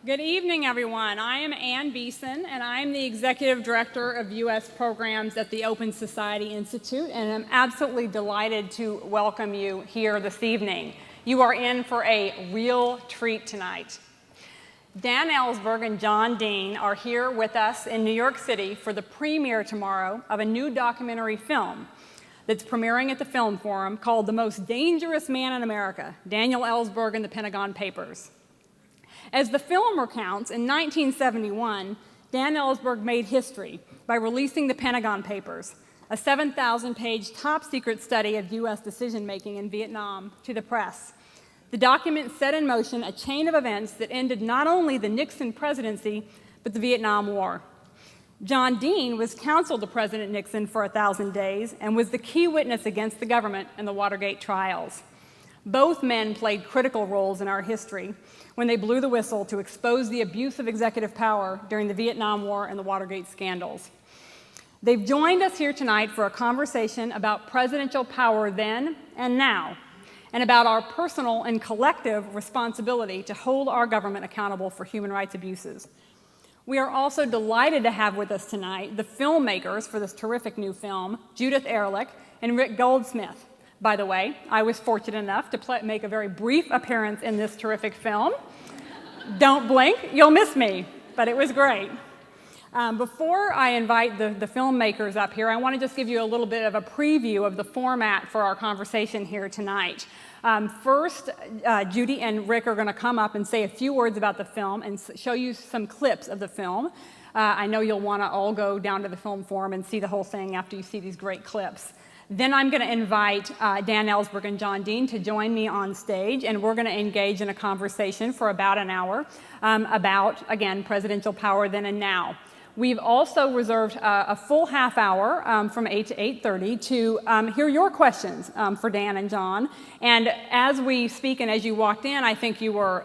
Good evening, everyone. I am Ann Beeson, and I'm the Executive Director of U.S. Programs at the Open Society Institute, and I'm absolutely delighted to welcome you here this evening. You are in for a real treat tonight. Dan Ellsberg and John Dean are here with us in New York City for the premiere tomorrow of a new documentary film that's premiering at the Film Forum called The Most Dangerous Man in America, Daniel Ellsberg and the Pentagon Papers. As the film recounts, in 1971, Dan Ellsberg made history by releasing the Pentagon Papers, a 7,000-page top-secret study of U.S. decision-making in Vietnam, to the press. The document set in motion a chain of events that ended not only the Nixon presidency, but the Vietnam War. John Dean was counsel to President Nixon for 1,000 days and was the key witness against the government in the Watergate trials. Both men played critical roles in our history when they blew the whistle to expose the abuse of executive power during the Vietnam War and the Watergate scandals. They've joined us here tonight for a conversation about presidential power then and now, and about our personal and collective responsibility to hold our government accountable for human rights abuses. We are also delighted to have with us tonight the filmmakers for this terrific new film, Judith Ehrlich and Rick Goldsmith. By the way, I was fortunate enough to make a very brief appearance in this terrific film. Don't blink, you'll miss me, but it was great. Before I invite the filmmakers up here, I want to just give you a little bit of a preview of the format for our conversation here tonight. First, Judy and Rick are going to come up and say a few words about the film and show you some clips of the film. I know you'll want to all go down to the Film Forum and see the whole thing after you see these great clips. Then I'm going to invite Dan Ellsberg and John Dean to join me on stage, and we're going to engage in a conversation for about an hour about, again, presidential power then and now. We've also reserved a full half hour from 8 to 8:30 to hear your questions for Dan and John. And as we speak and as you walked in, I think you were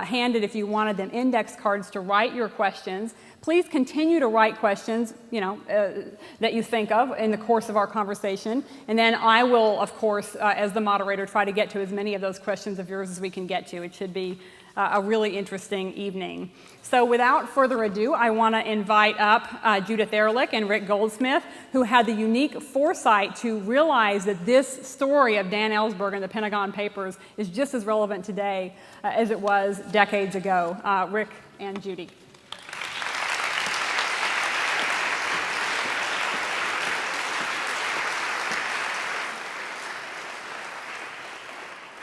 handed, if you wanted them, index cards to write your questions. Please continue to write questions, that you think of in the course of our conversation. And then I will, of course, as the moderator, try to get to as many of those questions of yours as we can get to. It should be a really interesting evening. So without further ado, I want to invite up Judith Ehrlich and Rick Goldsmith, who had the unique foresight to realize that this story of Dan Ellsberg and the Pentagon Papers is just as relevant today as it was decades ago. Rick and Judy.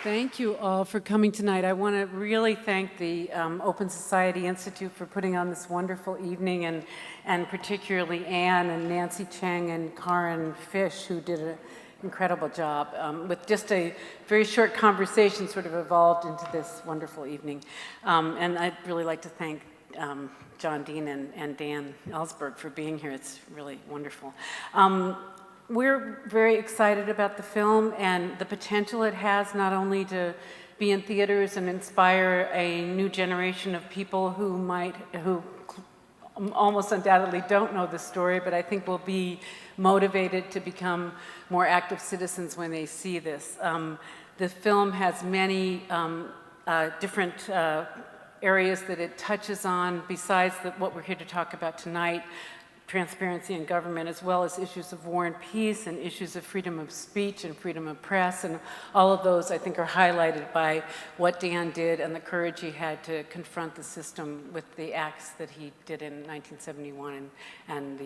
Thank you all for coming tonight. I want to really thank the Open Society Institute for putting on this wonderful evening, and particularly Anne and Nancy Cheng and Karen Fish, who did an incredible job. With just a very short conversation sort of evolved into this wonderful evening. And I'd really like to thank John Dean and Dan Ellsberg for being here. It's really wonderful. We're very excited about the film and the potential it has not only to be in theaters and inspire a new generation of people who almost undoubtedly don't know the story, but I think will be motivated to become more active citizens when they see this. The film has many different areas that it touches on besides what we're here to talk about tonight. Transparency in government, as well as issues of war and peace and issues of freedom of speech and freedom of press, and all of those I think are highlighted by what Dan did and the courage he had to confront the system with the acts that he did in 1971. And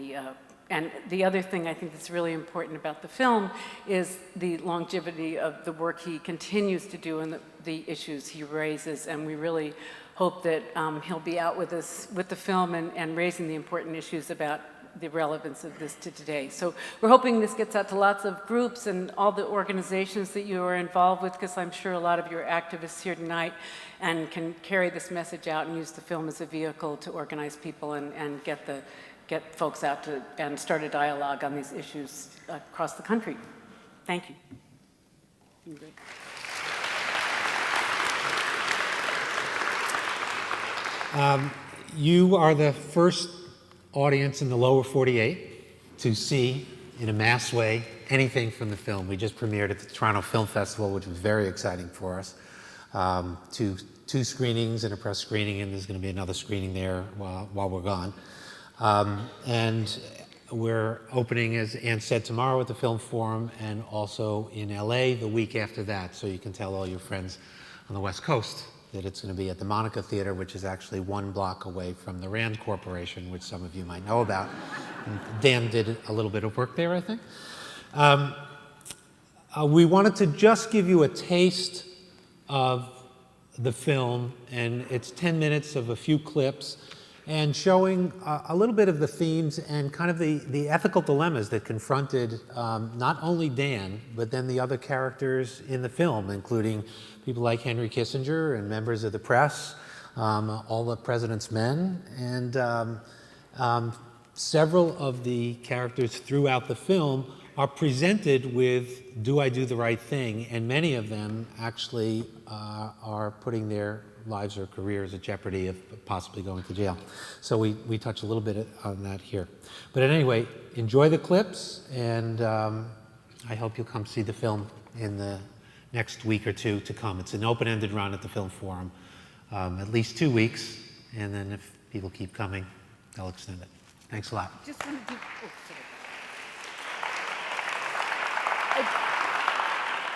the other thing I think that's really important about the film is the longevity of the work he continues to do and the issues he raises, and we really hope that he'll be out with us with the film and raising the important issues about the relevance of this to today. So we're hoping this gets out to lots of groups and all the organizations that you are involved with, because I'm sure a lot of you are activists here tonight and can carry this message out and use the film as a vehicle to organize people and get folks out and start a dialogue on these issues across the country. Thank you. You are the first audience in the lower 48 to see, in a mass way, anything from the film. We just premiered at the Toronto Film Festival, which was very exciting for us. two screenings and a press screening, and there's going to be another screening there while we're gone. And we're opening, as Ann said, tomorrow at the Film Forum, and also in LA the week after that, so you can tell all your friends on the West Coast that it's going to be at the Monica Theater, which is actually 1 block away from the Rand Corporation, which some of you might know about. And Dan did a little bit of work there, I think. We wanted to just give you a taste of the film, and it's 10 minutes of a few clips, and showing a little bit of the themes and kind of the ethical dilemmas that confronted not only Dan, but then the other characters in the film, including people like Henry Kissinger and members of the press, all the president's men, and several of the characters throughout the film are presented with, do I do the right thing? And many of them actually are putting their lives or careers at jeopardy of possibly going to jail. So we touch a little bit on that here. But anyway, enjoy the clips, and I hope you'll come see the film in the next week or two to come. It's an open-ended run at the Film Forum, at least 2 weeks, and then if people keep coming, they'll extend it. Thanks a lot.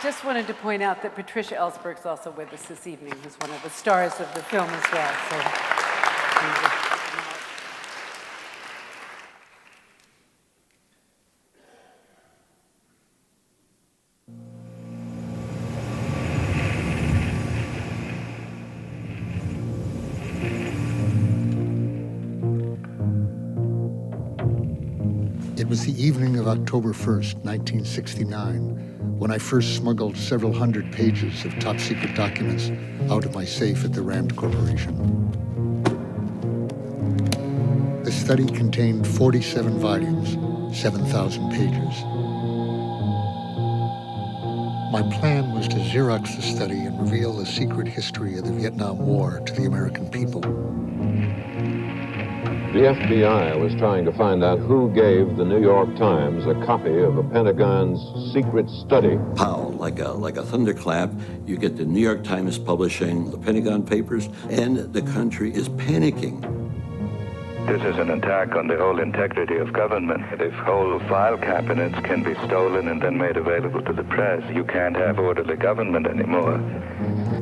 Just wanted to point out that Patricia Ellsberg is also with us this evening, who's one of the stars of the film as well. So, It was the evening of October 1st, 1969, when I first smuggled several hundred pages of top-secret documents out of my safe at the Rand Corporation. The study contained 47 volumes, 7,000 pages. My plan was to Xerox the study and reveal the secret history of the Vietnam War to the American people. The FBI was trying to find out who gave the New York Times a copy of the Pentagon's secret study. Pow, like a thunderclap, you get the New York Times publishing the Pentagon Papers, and the country is panicking. This is an attack on the whole integrity of government. If whole file cabinets can be stolen and then made available to the press, you can't have orderly government anymore.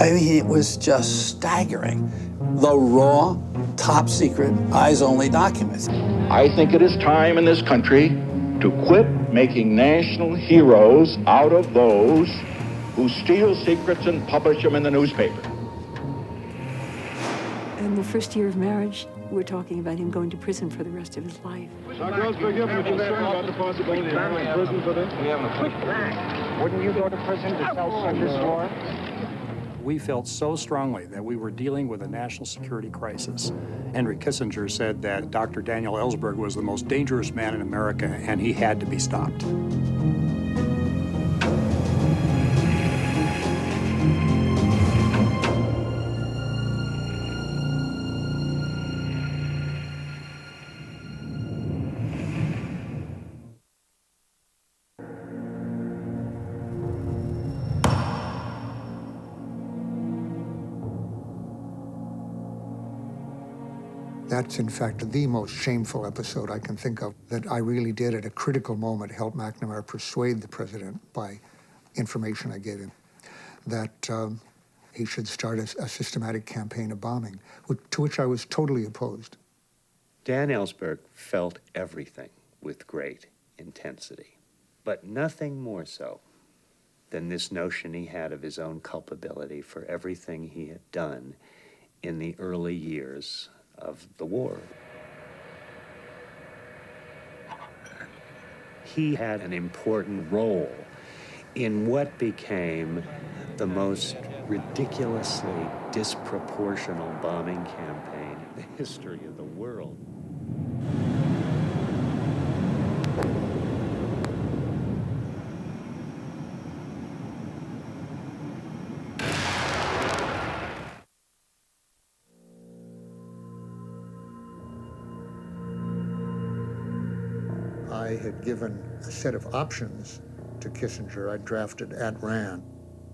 I mean, it was just staggering. The raw, top secret, eyes-only documents. I think it is time in this country to quit making national heroes out of those who steal secrets and publish them in the newspaper. In the first year of marriage, we're talking about him going to prison for the rest of his life. Now, girls, forgive me concerned about the possibility of going to prison for this. We have a quick plan. Wouldn't you go to prison to tell some this war? We felt so strongly that we were dealing with a national security crisis. Henry Kissinger said that Dr. Daniel Ellsberg was the most dangerous man in America, and he had to be stopped. That's, in fact, the most shameful episode I can think of, that I really did at a critical moment help McNamara persuade the president by information I gave him that he should start a systematic campaign of bombing, to which I was totally opposed. Dan Ellsberg felt everything with great intensity, but nothing more so than this notion he had of his own culpability for everything he had done in the early years of the war. He had an important role in what became the most ridiculously disproportional bombing campaign in the history of the world. I had given a set of options to Kissinger I drafted at Rand.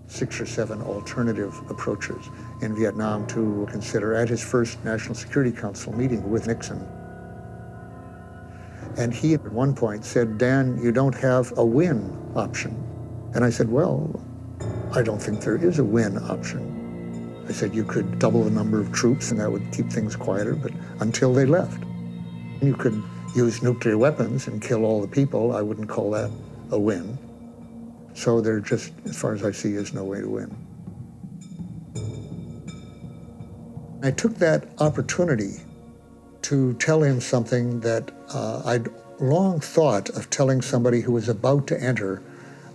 6 or 7 alternative approaches in Vietnam to consider at his first National Security Council meeting with Nixon. And he at one point said, "Dan, you don't have a win option." And I said, "Well, I don't think there is a win option." I said, "You could double the number of troops and that would keep things quieter, but until they left. You could use nuclear weapons and kill all the people. I wouldn't call that a win. So there just, as far as I see, is no way to win." I took that opportunity to tell him something that I'd long thought of telling somebody who was about to enter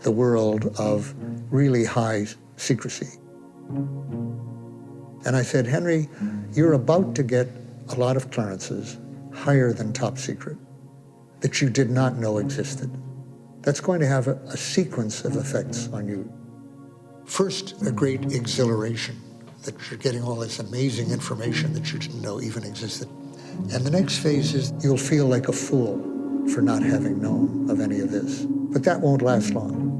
the world of really high secrecy. And I said, "Henry, you're about to get a lot of clearances higher than top secret that you did not know existed. That's going to have a sequence of effects on you. First, a great exhilaration that you're getting all this amazing information that you didn't know even existed. And the next phase is you'll feel like a fool for not having known of any of this. But that won't last long.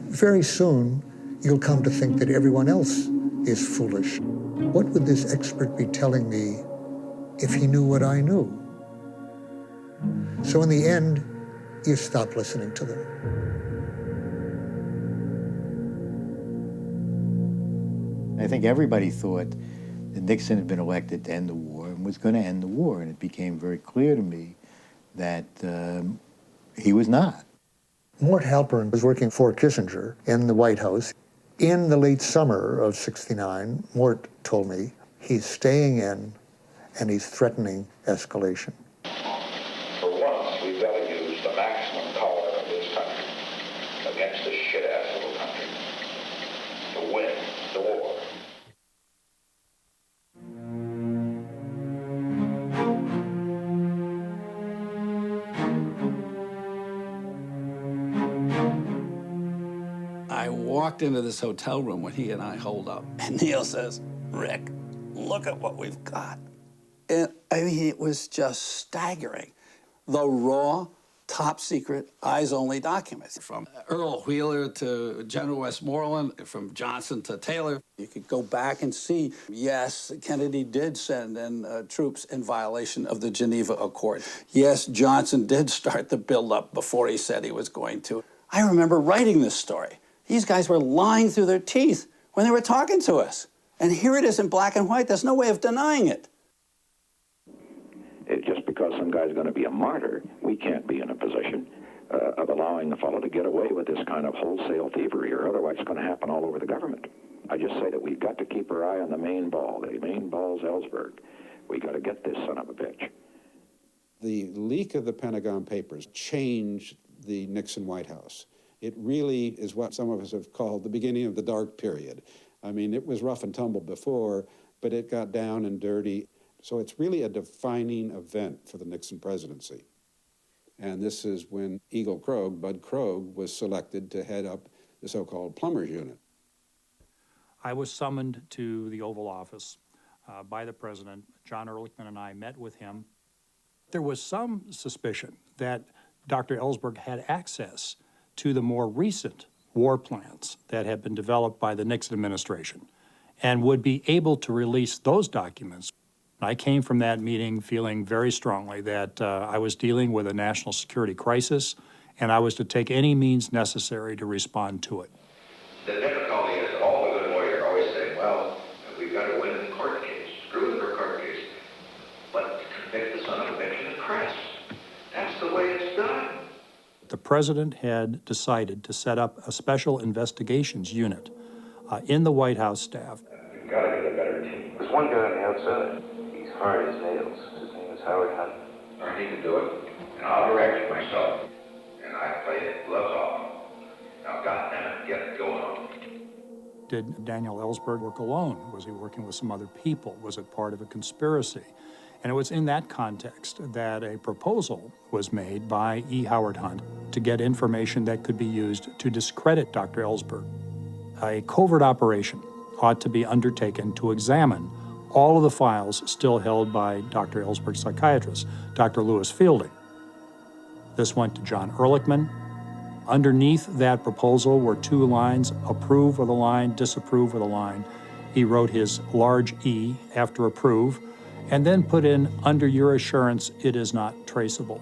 Very soon, you'll come to think that everyone else is foolish. What would this expert be telling me if he knew what I knew?" So in the end, you stop listening to them. I think everybody thought that Nixon had been elected to end the war and was going to end the war, and it became very clear to me that he was not. Mort Halpern was working for Kissinger in the White House. In the late summer of '69, Mort told me he's staying in and he's threatening escalation. For once, we've got to use the maximum power of this country against this shit-ass little country to win the war. I walked into this hotel room when he and I holed up, and Neil says, "Rick, look at what we've got." And I mean, it was just staggering. The raw, top secret, eyes-only documents. From Earl Wheeler to General Westmoreland, from Johnson to Taylor. You could go back and see, yes, Kennedy did send in troops in violation of the Geneva Accord. Yes, Johnson did start the buildup before he said he was going to. I remember writing this story. These guys were lying through their teeth when they were talking to us. And here it is in black and white. There's no way of denying it. Just because some guy's going to be a martyr, we can't be in a position of allowing the fellow to get away with this kind of wholesale thievery, or otherwise it's going to happen all over the government. I just say that we've got to keep our eye on the main ball. The main ball's Ellsberg. We got to get this son of a bitch. The leak of the Pentagon Papers changed the Nixon White House. It really is what some of us have called the beginning of the dark period. I mean, it was rough and tumble before, but it got down and dirty. So it's really a defining event for the Nixon presidency. And this is when Eagle Krogh, Bud Krogh, was selected to head up the so-called Plumbers Unit. I was summoned to the Oval Office by the president. John Ehrlichman and I met with him. There was some suspicion that Dr. Ellsberg had access to the more recent war plans that had been developed by the Nixon administration and would be able to release those documents. I came from that meeting feeling very strongly that I was dealing with a national security crisis and I was to take any means necessary to respond to it. The difficulty is all the good lawyers always say, well, we've got to win the court case, screw the court case, but convict the son of a bitch in the press. That's the way it's done. The president had decided to set up a special investigations unit in the White House staff. You've got to get a better team. There's one guy on the outside. He's hard as nails. His name is Howard Hunt. I need to do it, and I'll direct it myself. And I played it gloves off. Now, goddamn it, get it going on. Did Daniel Ellsberg work alone? Was he working with some other people? Was it part of a conspiracy? And it was in that context that a proposal was made by E. Howard Hunt to get information that could be used to discredit Dr. Ellsberg. A covert operation ought to be undertaken to examine all of the files still held by Dr. Ellsberg's psychiatrist, Dr. Lewis Fielding. This went to John Ehrlichman, Underneath that proposal were two lines, approve with a line, disapprove with a line. He wrote his large E after approve, and then put in, under your assurance, it is not traceable.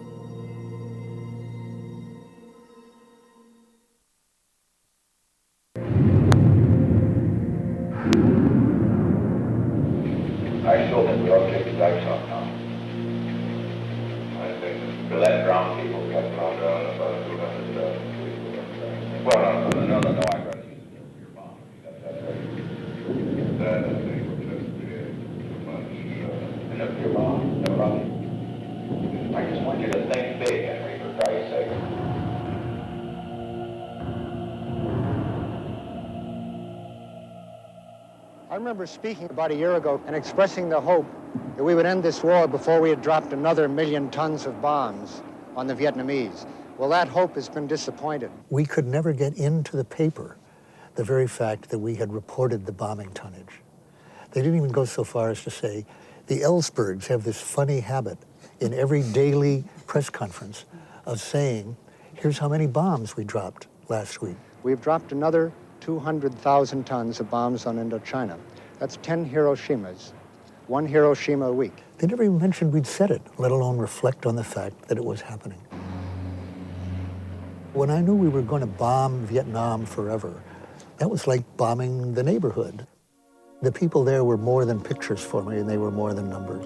I still think we ought to take the dice off now. I think for that drown people got thrown down about 200 people. Well, no, I'd rather use a nuclear bomb. That's right. That I think would just be too much. A nuclear bomb? No problem. I just want you to think big, Henry, for Christ's sake. I remember speaking about a year ago and expressing the hope that we would end this war before we had dropped another 1 million tons of bombs on the Vietnamese. Well, that hope has been disappointed. We could never get into the paper the very fact that we had reported the bombing tonnage. They didn't even go so far as to say, the Ellsbergs have this funny habit in every daily press conference of saying, here's how many bombs we dropped last week. We've dropped another 200,000 tons of bombs on Indochina. That's 10 Hiroshimas, 1 Hiroshima a week. They never even mentioned we'd said it, let alone reflect on the fact that it was happening. When I knew we were going to bomb Vietnam forever, that was like bombing the neighborhood. The people there were more than pictures for me, and they were more than numbers.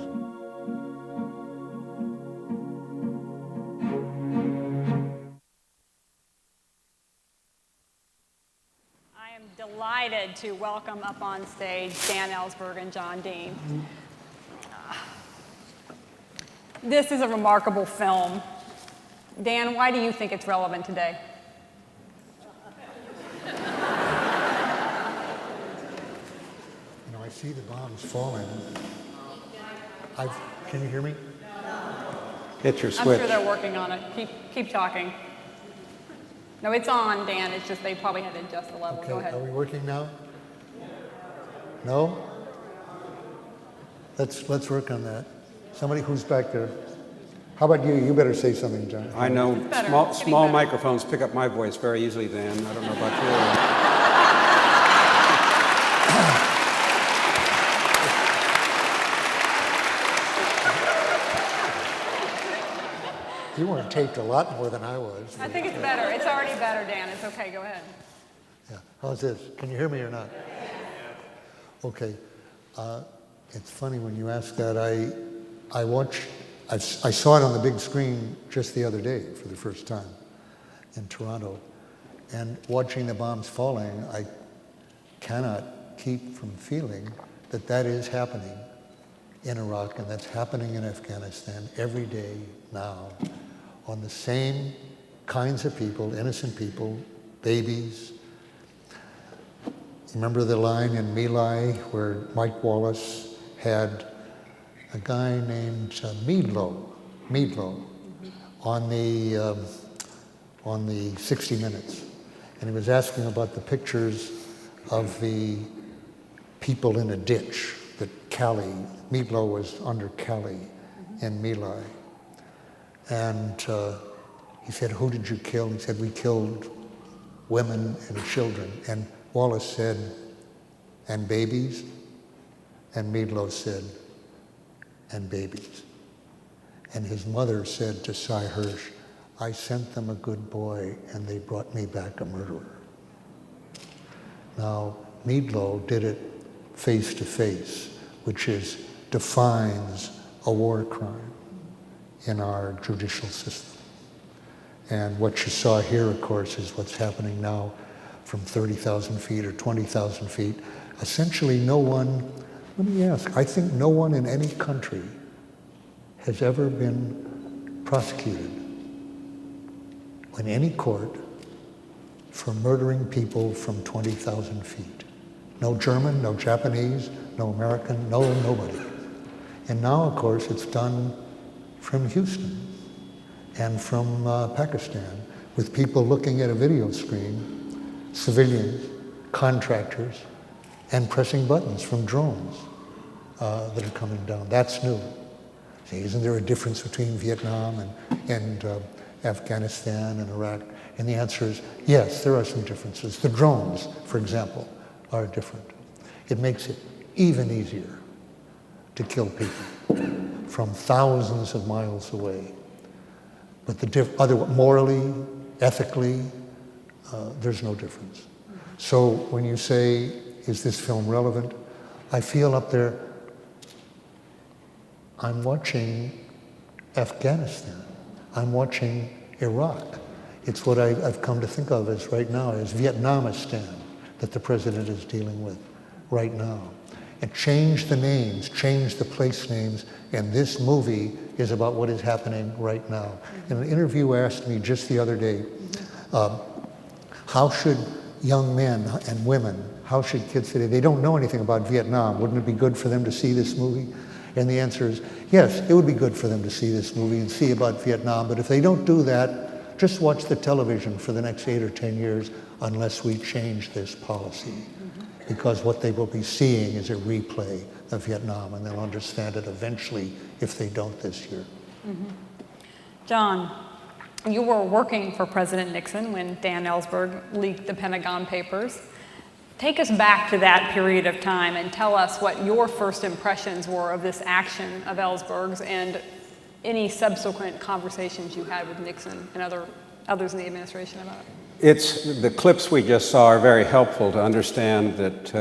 Delighted to welcome up on stage Dan Ellsberg and John Dean. This is a remarkable film. Dan, why do you think it's relevant today? You know, I see the bombs falling. Can you hear me? Hit your switch. I'm sure they're working on it. Keep talking. No, it's on, Dan. It's just they probably had to adjust the level. Okay, Go ahead. are we working now? No? Let's work on that. Somebody who's back there. How about you? You better say something, John. I know small microphones pick up my voice very easily, Dan. I don't know about you. You weren't taped a lot more than I was. I think it's better. It's already better, Dan. It's okay. Go ahead. Yeah. How's this? Can you hear me or not? Okay. It's funny when you ask that. I saw it on the big screen just the other day for the first time in Toronto. And watching the bombs falling, I cannot keep from feeling that that is happening in Iraq and that's happening in Afghanistan every day now on the same kinds of people, innocent people, babies. Remember the line in My Lai where Mike Wallace had a guy named Meadlow on the 60 Minutes, and he was asking about the pictures of the people in a ditch that Meadlow was under Cali in My Lai. And he said, who did you kill? He said, we killed women and children. And Wallace said, and babies? And Meadlow said, and babies. And his mother said to Cy Hirsch, I sent them a good boy and they brought me back a murderer. Now, Meadlow did it face to face, which defines a war crime in our judicial system. And what you saw here, of course, is what's happening now from 30,000 feet or 20,000 feet. Essentially no one, let me ask, I think no one in any country has ever been prosecuted in any court for murdering people from 20,000 feet. No German, no Japanese, no American, nobody. And now, of course, it's done from Houston and from Pakistan with people looking at a video screen, civilians, contractors, and pressing buttons from drones that are coming down. That's new. See, isn't there a difference between Vietnam and Afghanistan and Iraq? And the answer is, yes, there are some differences. The drones, for example, are different. It makes it even easier to kill people from thousands of miles away. But morally, ethically, there's no difference. So when you say, is this film relevant? I feel up there, I'm watching Afghanistan. I'm watching Iraq. It's what I've come to think of as right now as Vietnamistan that the president is dealing with right now. And change the names, change the place names, and this movie is about what is happening right now. In an interview asked me just the other day, how should young men and women, how should kids today, they don't know anything about Vietnam, wouldn't it be good for them to see this movie? And the answer is, yes, it would be good for them to see this movie and see about Vietnam, but if they don't do that, just watch the television for the next 8 or 10 years unless we change this policy. Because what they will be seeing is a replay of Vietnam, and they'll understand it eventually if they don't this year. John, you were working for President Nixon when Dan Ellsberg leaked the Pentagon Papers. Take us back to that period of time and tell us what your first impressions were of this action of Ellsberg's and any subsequent conversations you had with Nixon and others in the administration about it. The clips we just saw are very helpful to understand that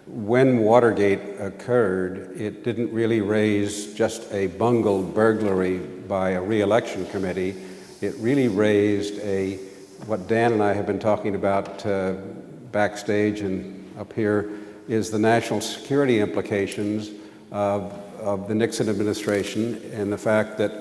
when Watergate occurred, it didn't really raise just a bungled burglary by a re-election committee. It really raised what Dan and I have been talking about backstage and up here, is the national security implications of the Nixon administration and the fact that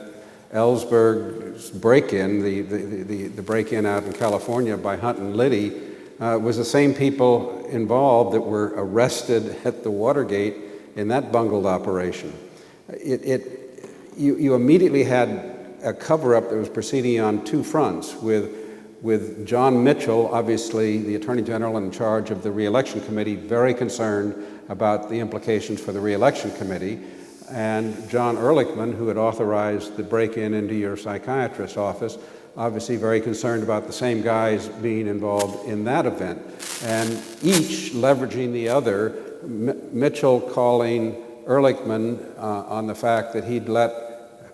Ellsberg's break-in, the break-in out in California by Hunt and Liddy, was the same people involved that were arrested at the Watergate in that bungled operation. You immediately had a cover-up that was proceeding on two fronts, with John Mitchell, obviously the Attorney General in charge of the re-election committee, very concerned about the implications for the re-election committee, and John Ehrlichman, who had authorized the break-in into your psychiatrist's office, obviously very concerned about the same guys being involved in that event. And each leveraging the other, Mitchell calling Ehrlichman on the fact that he'd let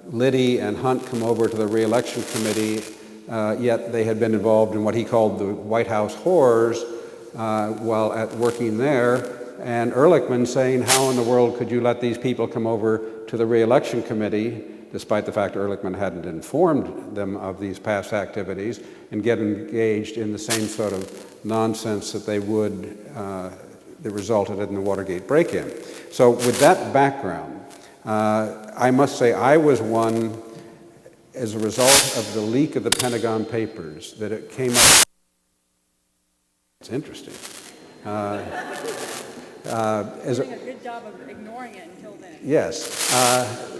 Liddy and Hunt come over to the re-election committee, yet they had been involved in what he called the White House horrors while working there. And Ehrlichman saying, how in the world could you let these people come over to the re-election committee, despite the fact Ehrlichman hadn't informed them of these past activities, and get engaged in the same sort of nonsense that they would, that resulted in the Watergate break-in. So with that background, I must say I was one, as a result of the leak of the Pentagon Papers, that it came up. It's interesting. Doing a good job of ignoring it until then. Yes. As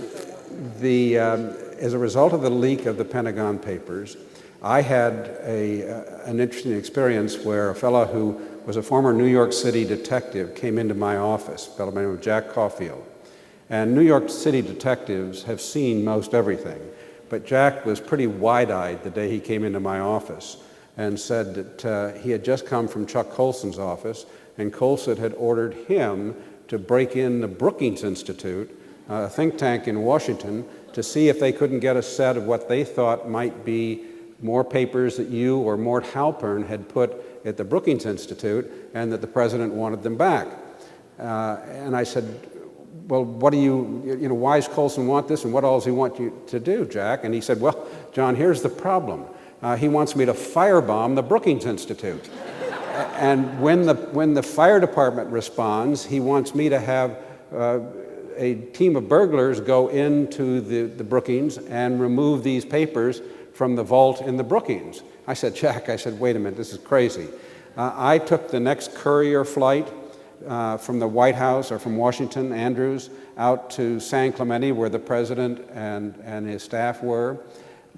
a result of the leak of the Pentagon Papers, I had an interesting experience where a fellow who was a former New York City detective came into my office, a fellow by the name of Jack Caulfield. And New York City detectives have seen most everything, but Jack was pretty wide-eyed the day he came into my office and said that he had just come from Chuck Colson's office, and Colson had ordered him to break in the Brookings Institute, a think tank in Washington, to see if they couldn't get a set of what they thought might be more papers that you or Mort Halpern had put at the Brookings Institute, and that the president wanted them back. And I said, well, what do why does Colson want this, and what all does he want you to do, Jack? And he said, well, John, here's the problem. He wants me to firebomb the Brookings Institute. And when the fire department responds, he wants me to have a team of burglars go into the Brookings and remove these papers from the vault in the Brookings. I said, Jack, wait a minute, this is crazy. I took the next courier flight from the White House, or from Washington, Andrews, out to San Clemente, where the president and his staff were.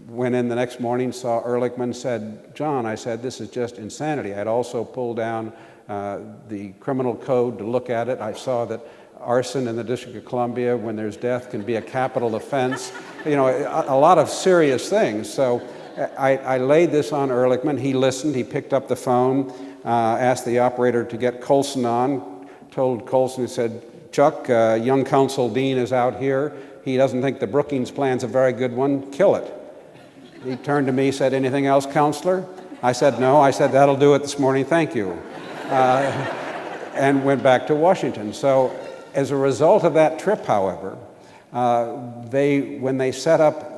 Went in the next morning, saw Ehrlichman, said, John, I said, this is just insanity. I'd also pulled down the criminal code to look at it. I saw that arson in the District of Columbia, when there's death, can be a capital offense. A lot of serious things. So I laid this on Ehrlichman. He listened. He picked up the phone, asked the operator to get Colson on, told Colson, he said, Chuck, young counsel Dean is out here. He doesn't think the Brookings plan's a very good one. Kill it. He turned to me, said, anything else, counselor? I said, no. I said, that'll do it this morning. Thank you. And went back to Washington. So as a result of that trip, however, when they set up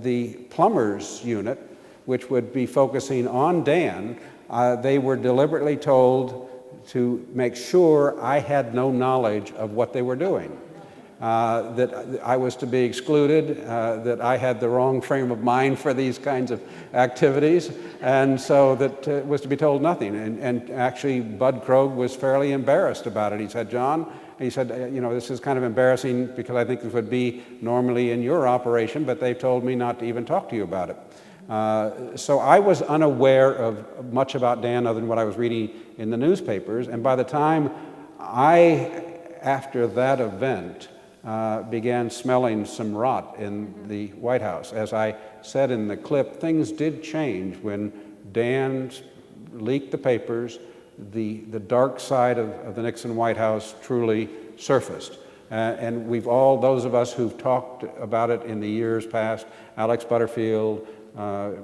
the plumbers unit, which would be focusing on Dan, they were deliberately told to make sure I had no knowledge of what they were doing, that I was to be excluded, that I had the wrong frame of mind for these kinds of activities, and so that it was to be told nothing. And actually, Bud Krogh was fairly embarrassed about it. He said, John, he said, you know, this is kind of embarrassing because I think this would be normally in your operation, but they've told me not to even talk to you about it. So I was unaware of much about Dan other than what I was reading in the newspapers. And by the time after that event, began smelling some rot in the White House. As I said in the clip, things did change when Dan leaked the papers. The dark side of the Nixon White House truly surfaced. And we've all, those of us who've talked about it in the years past, Alex Butterfield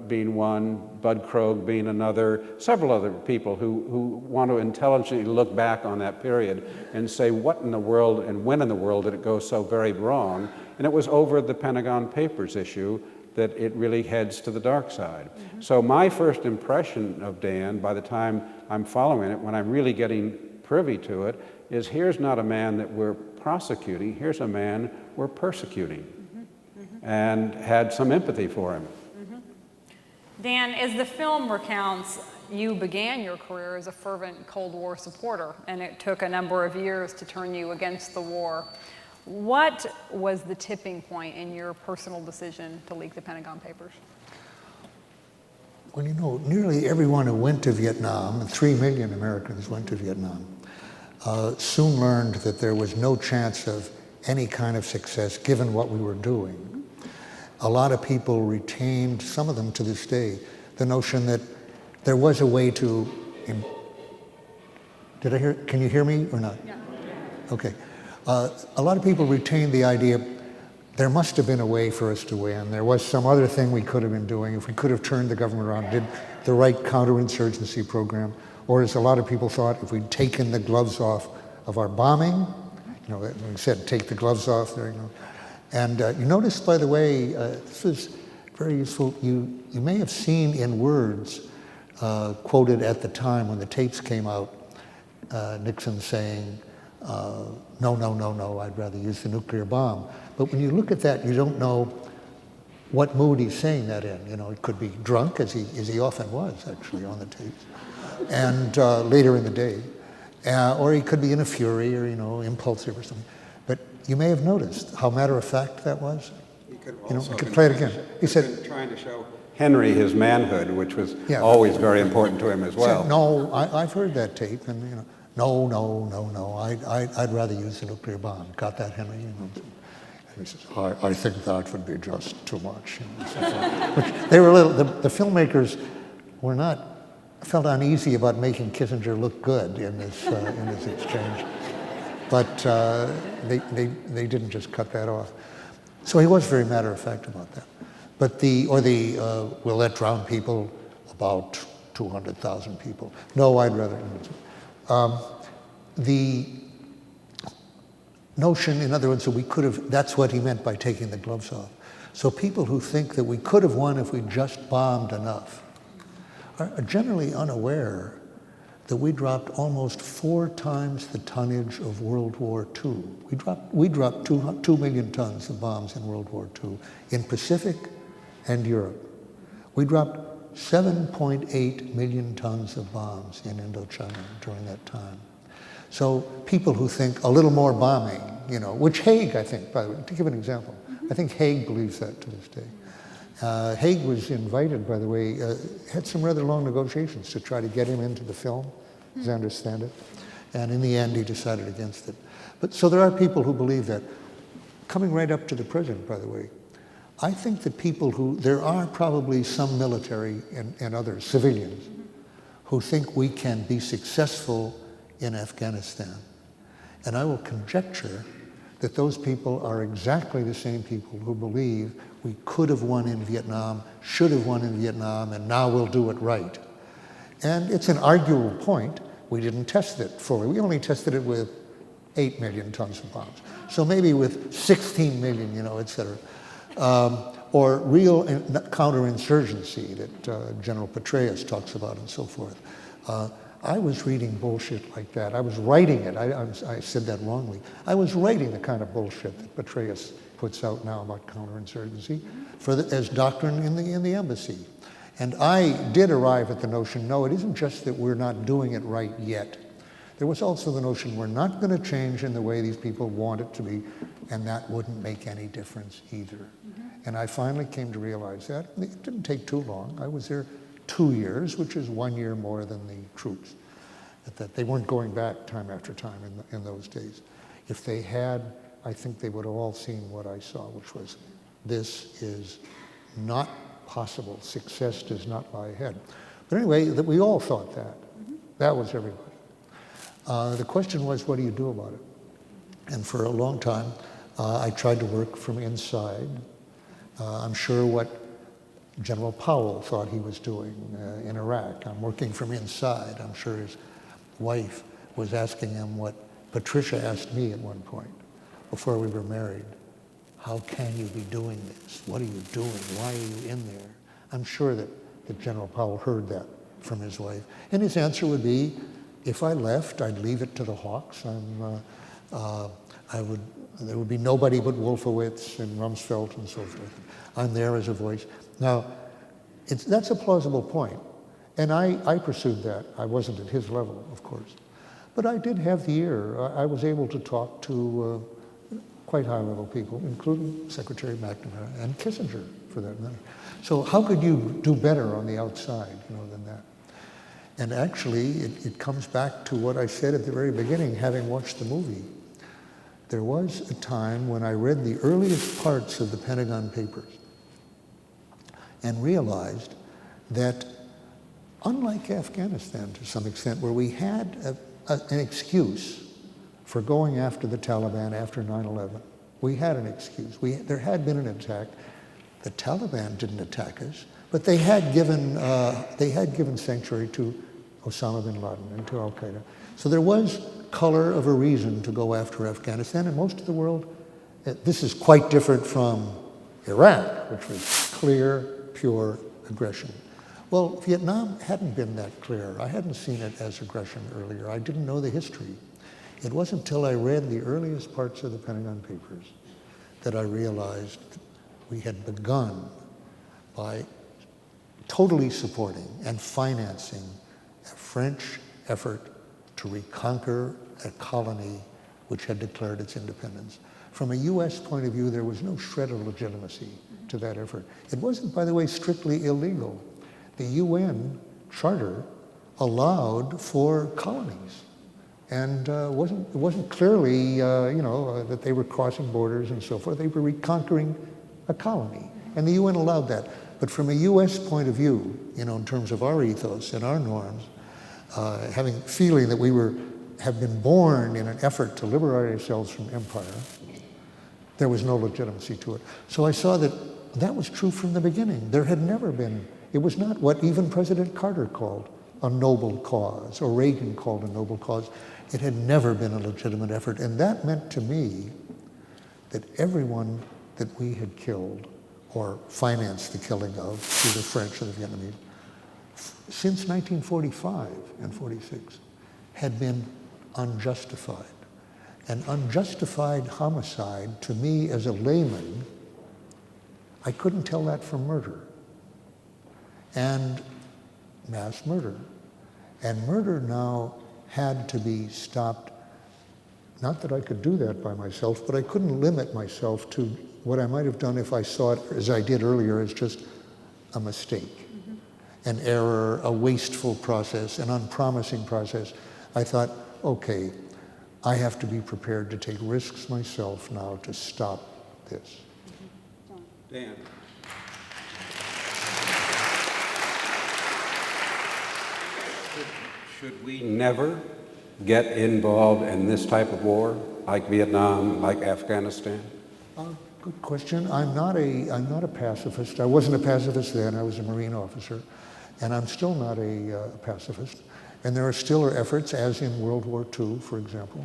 being one, Bud Krogh being another, several other people who want to intelligently look back on that period and say, what in the world and when in the world did it go so very wrong? And it was over the Pentagon Papers issue that it really heads to the dark side. Mm-hmm. So my first impression of Dan, by the time I'm following it, when I'm really getting privy to it, is here's not a man that we're prosecuting, here's a man we're persecuting. Mm-hmm. Mm-hmm. And had some empathy for him. Mm-hmm. Dan, as the film recounts, you began your career as a fervent Cold War supporter, and it took a number of years to turn you against the war. What was the tipping point in your personal decision to leak the Pentagon Papers? Well, you know, nearly everyone who went to Vietnam, and 3 million Americans went to Vietnam, soon learned that there was no chance of any kind of success given what we were doing. A lot of people retained, some of them to this day, the notion that there was a way to... Can you hear me or not? Yeah. Okay. A lot of people retained the idea there must have been a way for us to win. There was some other thing we could have been doing if we could have turned the government around, did the right counterinsurgency program, or as a lot of people thought, if we'd taken the gloves off of our bombing, you know, we said take the gloves off there, you know. And you notice, by the way, this was very useful, you may have seen in words quoted at the time when the tapes came out, Nixon saying, no, no, no, no, I'd rather use the nuclear bomb. But when you look at that, you don't know what mood he's saying that in. You know, it could be drunk, as he often was, actually, on the tapes, and later in the day. Or he could be in a fury or, you know, impulsive or something. But you may have noticed how matter-of-fact that was. He could you know, you could play it again. He said, trying to show Henry his manhood, which was always very important to him as well. Said, no, I've heard that tape, and, you know, no, no, no, no, I'd rather use the nuclear bomb. Got that, Henry? You know? And he says, I think that would be just too much. You know, so which they were a little, the filmmakers were not, felt uneasy about making Kissinger look good in this exchange. But they didn't just cut that off. So he was very matter-of-fact about that. But will that drown people? About 200,000 people. No, I'd rather... the notion, in other words, that we could have, that's what he meant by taking the gloves off. So people who think that we could have won if we just bombed enough are generally unaware that we dropped almost 4 times the tonnage of World War II. We dropped 2 million tons of bombs in World War II in Pacific and Europe. We dropped 7.8 million tons of bombs in Indochina during that time. So people who think a little more bombing, you know, which Haig, I think, by the way, to give an example, I think Haig believes that to this day. Haig was invited, by the way, had some rather long negotiations to try to get him into the film, as I understand it. And in the end, he decided against it. But so there are people who believe that. Coming right up to the president, by the way, I think that there are probably some military and other civilians who think we can be successful in Afghanistan. And I will conjecture that those people are exactly the same people who believe we could have won in Vietnam, should have won in Vietnam, and now we'll do it right. And it's an arguable point. We didn't test it fully. We only tested it with 8 million tons of bombs. So maybe with 16 million, et cetera. Or real counterinsurgency that General Petraeus talks about and so forth. I was reading bullshit like that. I was writing it. I said that wrongly. I was writing the kind of bullshit that Petraeus puts out now about counterinsurgency as doctrine in the embassy. And I did arrive at the notion, no, it isn't just that we're not doing it right yet. There was also the notion we're not going to change in the way these people want it to be, and that wouldn't make any difference either. And I finally came to realize that. It didn't take too long. I was there 2 years, which is 1 year more than the troops. That they weren't going back time after time in those days. If they had, I think they would have all seen what I saw, which was, this is not possible. Success does not lie ahead. But anyway, we all thought that. That was everybody. The question was, what do you do about it? And for a long time, I tried to work from inside. I'm sure what General Powell thought he was doing in Iraq. I'm working from inside. I'm sure his wife was asking him what Patricia asked me at one point before we were married. How can you be doing this? What are you doing? Why are you in there? I'm sure that General Powell heard that from his wife. And his answer would be, if I left, I'd leave it to the Hawks. There would be nobody but Wolfowitz and Rumsfeld and so forth. I'm there as a voice. Now, that's a plausible point. And I pursued that. I wasn't at his level, of course. But I did have the ear. I was able to talk to quite high-level people, including Secretary McNamara and Kissinger, for that matter. So how could you do better on the outside, than that? And actually, it comes back to what I said at the very beginning, having watched the movie. There was a time when I read the earliest parts of the Pentagon Papers and realized that, unlike Afghanistan to some extent, where we had an excuse for going after the Taliban after 9/11, we had an excuse. There had been an attack. The Taliban didn't attack us, but they had given sanctuary to Osama bin Laden and to Al-Qaeda. So there was color of a reason to go after Afghanistan, and most of the world, this is quite different from Iraq, which was clear, pure aggression. Well, Vietnam hadn't been that clear. I hadn't seen it as aggression earlier. I didn't know the history. It wasn't until I read the earliest parts of the Pentagon Papers that I realized we had begun by totally supporting and financing a French effort to reconquer a colony which had declared its independence. From a U.S. point of view, there was no shred of legitimacy to that effort. It wasn't, by the way, strictly illegal. The UN Charter allowed for colonies. And it wasn't clearly, that they were crossing borders and so forth. They were reconquering a colony. And the UN allowed that. But from a U.S. point of view, in terms of our ethos and our norms, feeling that we have been born in an effort to liberate ourselves from empire, there was no legitimacy to it. So I saw that was true from the beginning. There had never been, it was not what even President Carter called a noble cause, or Reagan called a noble cause. It had never been a legitimate effort. And that meant to me that everyone that we had killed, or financed the killing of, through the French and the Vietnamese, since 1945 and 46, had been unjustified. An unjustified homicide, to me as a layman, I couldn't tell that from murder. And mass murder. And murder now had to be stopped. Not that I could do that by myself, but I couldn't limit myself to what I might have done if I saw it, as I did earlier, as just a mistake, an error, a wasteful process, an unpromising process. I thought, okay, I have to be prepared to take risks myself now to stop this. Dan. Should we never get involved in this type of war, like Vietnam, like Afghanistan? Good question. I'm not a pacifist. I wasn't a pacifist then. I was a Marine officer, and I'm still not a pacifist. And there are still efforts, as in World War II, for example,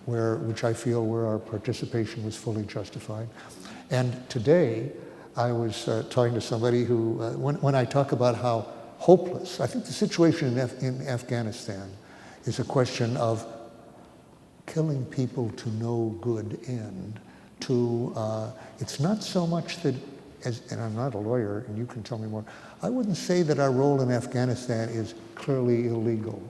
which I feel where our participation was fully justified. And today, I was talking to somebody who, when I talk about how hopeless, I think the situation in Afghanistan is a question of killing people to no good end. It's not so much that, and I'm not a lawyer, and you can tell me more, I wouldn't say that our role in Afghanistan is clearly illegal,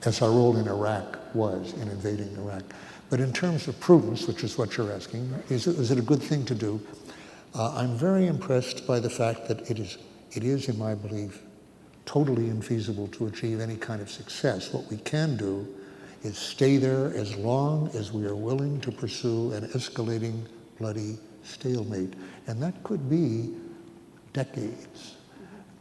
as our role in Iraq was in invading Iraq. But in terms of prudence, which is what you're asking, is it a good thing to do? I'm very impressed by the fact that it is, in my belief, totally infeasible to achieve any kind of success. What we can do is stay there as long as we are willing to pursue an escalating, bloody stalemate. And that could be decades.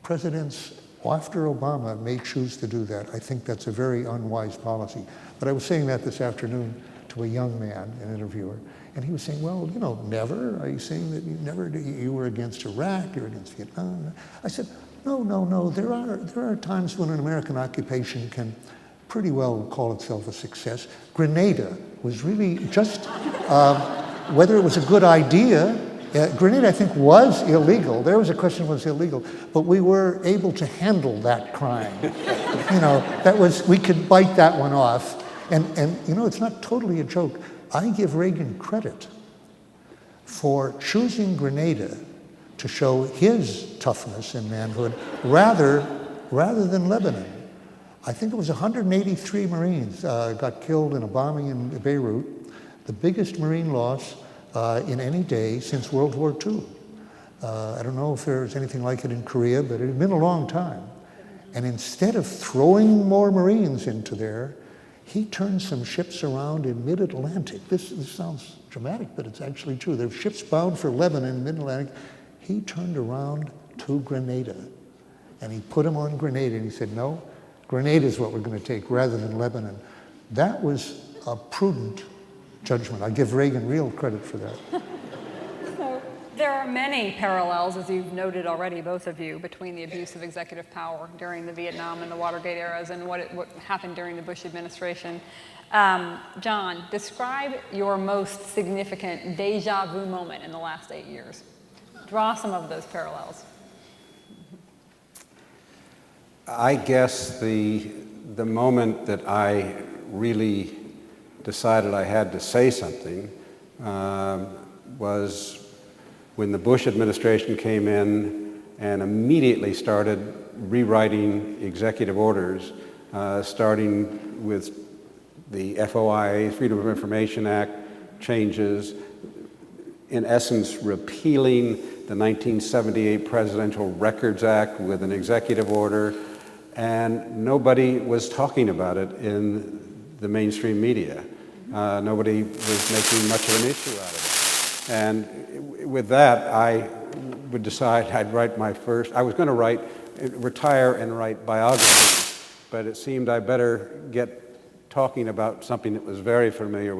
Presidents, after Obama, may choose to do that. I think that's a very unwise policy. But I was saying that this afternoon to a young man, an interviewer, and he was saying, well, never? Are you saying that you were against Iraq, you're against Vietnam? I said, no. There are times when an American occupation can pretty well call itself a success. Grenada was really just, whether it was a good idea, Grenada I think was illegal. There was a question was illegal, but we were able to handle that crime. We could bite that one off. And it's not totally a joke. I give Reagan credit for choosing Grenada to show his toughness and manhood rather than Lebanon. I think it was 183 Marines got killed in a bombing in Beirut, the biggest Marine loss in any day since World War II. I don't know if there's anything like it in Korea, but it had been a long time. And instead of throwing more Marines into there, he turned some ships around in mid-Atlantic. This sounds dramatic, but it's actually true. There were ships bound for Lebanon, mid-Atlantic. He turned around to Grenada, and he put them on Grenada, and he said, no, Grenada is what we're going to take rather than Lebanon. That was a prudent judgment. I give Reagan real credit for that. So there are many parallels, as you've noted already, both of you, between the abuse of executive power during the Vietnam and the Watergate eras and what happened during the Bush administration. John, describe your most significant deja vu moment in the last 8 years. Draw some of those parallels. I guess the moment that I really decided I had to say something was when the Bush administration came in and immediately started rewriting executive orders, starting with the FOIA, Freedom of Information Act changes, in essence repealing the 1978 Presidential Records Act with an executive order, and nobody was talking about it in the mainstream media. Nobody was making much of an issue out of it. And with that, I would decide I was going to retire and write biographies, but it seemed I better get talking about something that was very familiar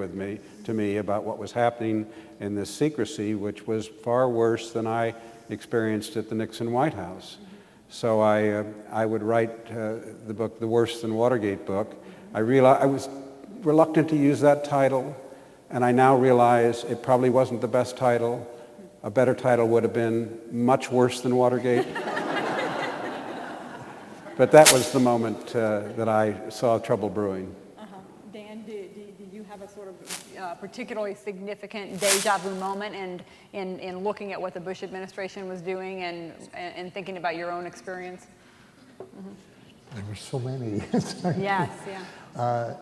to me about what was happening in this secrecy, which was far worse than I experienced at the Nixon White House. So I would write the book, The Worse Than Watergate book. I was reluctant to use that title, and I now realize it probably wasn't the best title. A better title would have been Much Worse Than Watergate. But that was the moment that I saw trouble brewing. Dan, do you have a sort of particularly significant deja vu moment in looking at what the Bush administration was doing and thinking about your own experience? Mm-hmm. There were so many. Yes, yeah.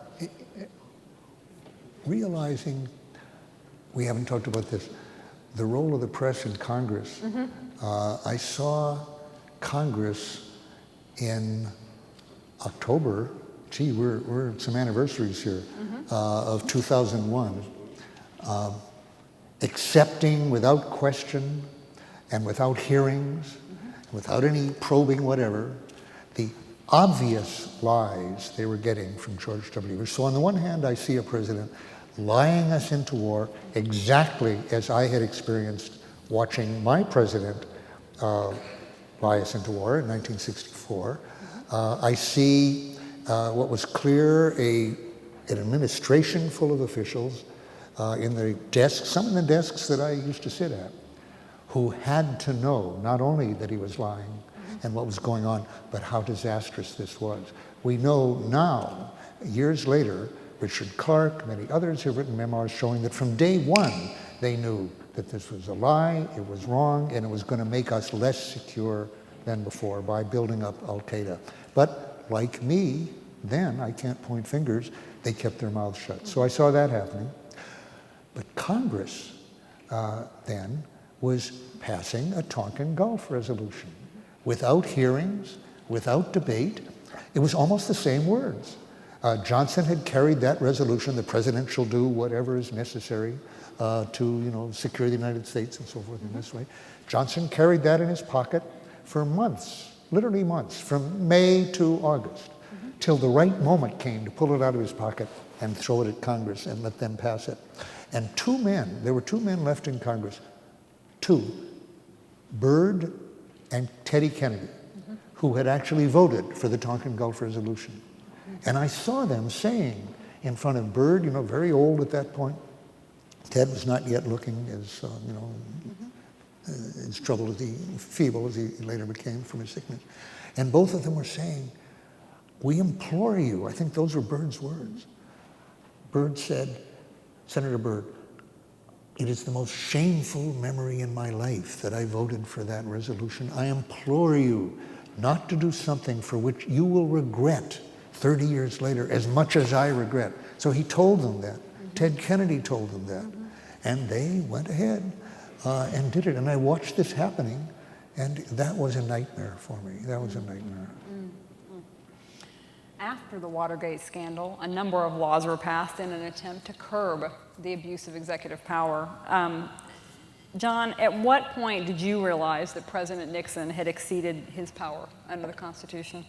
Realizing, we haven't talked about this, the role of the press in Congress. Mm-hmm. I saw Congress in October, we're at some anniversaries here, of 2001, accepting without question and without hearings, without any probing whatever, the obvious lies they were getting from George W. Bush. So on the one hand, I see a president lying us into war exactly as I had experienced watching my president lie us into war in 1964. I see what was clear, an administration full of officials in the desks, some of the desks that I used to sit at, who had to know not only that he was lying and what was going on, but how disastrous this was. We know now, years later, Richard Clarke, many others have written memoirs showing that from day one, they knew that this was a lie, it was wrong, and it was going to make us less secure than before by building up Al-Qaeda. But like me, then, I can't point fingers, they kept their mouths shut. So I saw that happening. But Congress then was passing a Tonkin Gulf resolution without hearings, without debate. It was almost the same words. Johnson had carried that resolution, the president shall do whatever is necessary to secure the United States and so forth in this way. Johnson carried that in his pocket for months, literally months, from May to August, till the right moment came to pull it out of his pocket and throw it at Congress and let them pass it. And there were two men left in Congress, Byrd and Teddy Kennedy, who had actually voted for the Tonkin Gulf resolution. And I saw them saying in front of Byrd, very old at that point, Ted was not yet looking as, as troubled, feeble as he later became from his sickness. And both of them were saying, we implore you, I think those were Byrd's words. Byrd said, Senator Byrd, it is the most shameful memory in my life that I voted for that resolution. I implore you not to do something for which you will regret 30 years later as much as I regret. So he told them that. Ted Kennedy told them that. And they went ahead and did it. And I watched this happening, and that was a nightmare for me. That was a nightmare. After the Watergate scandal, a number of laws were passed in an attempt to curb the abuse of executive power. John, at what point did you realize that President Nixon had exceeded his power under the Constitution?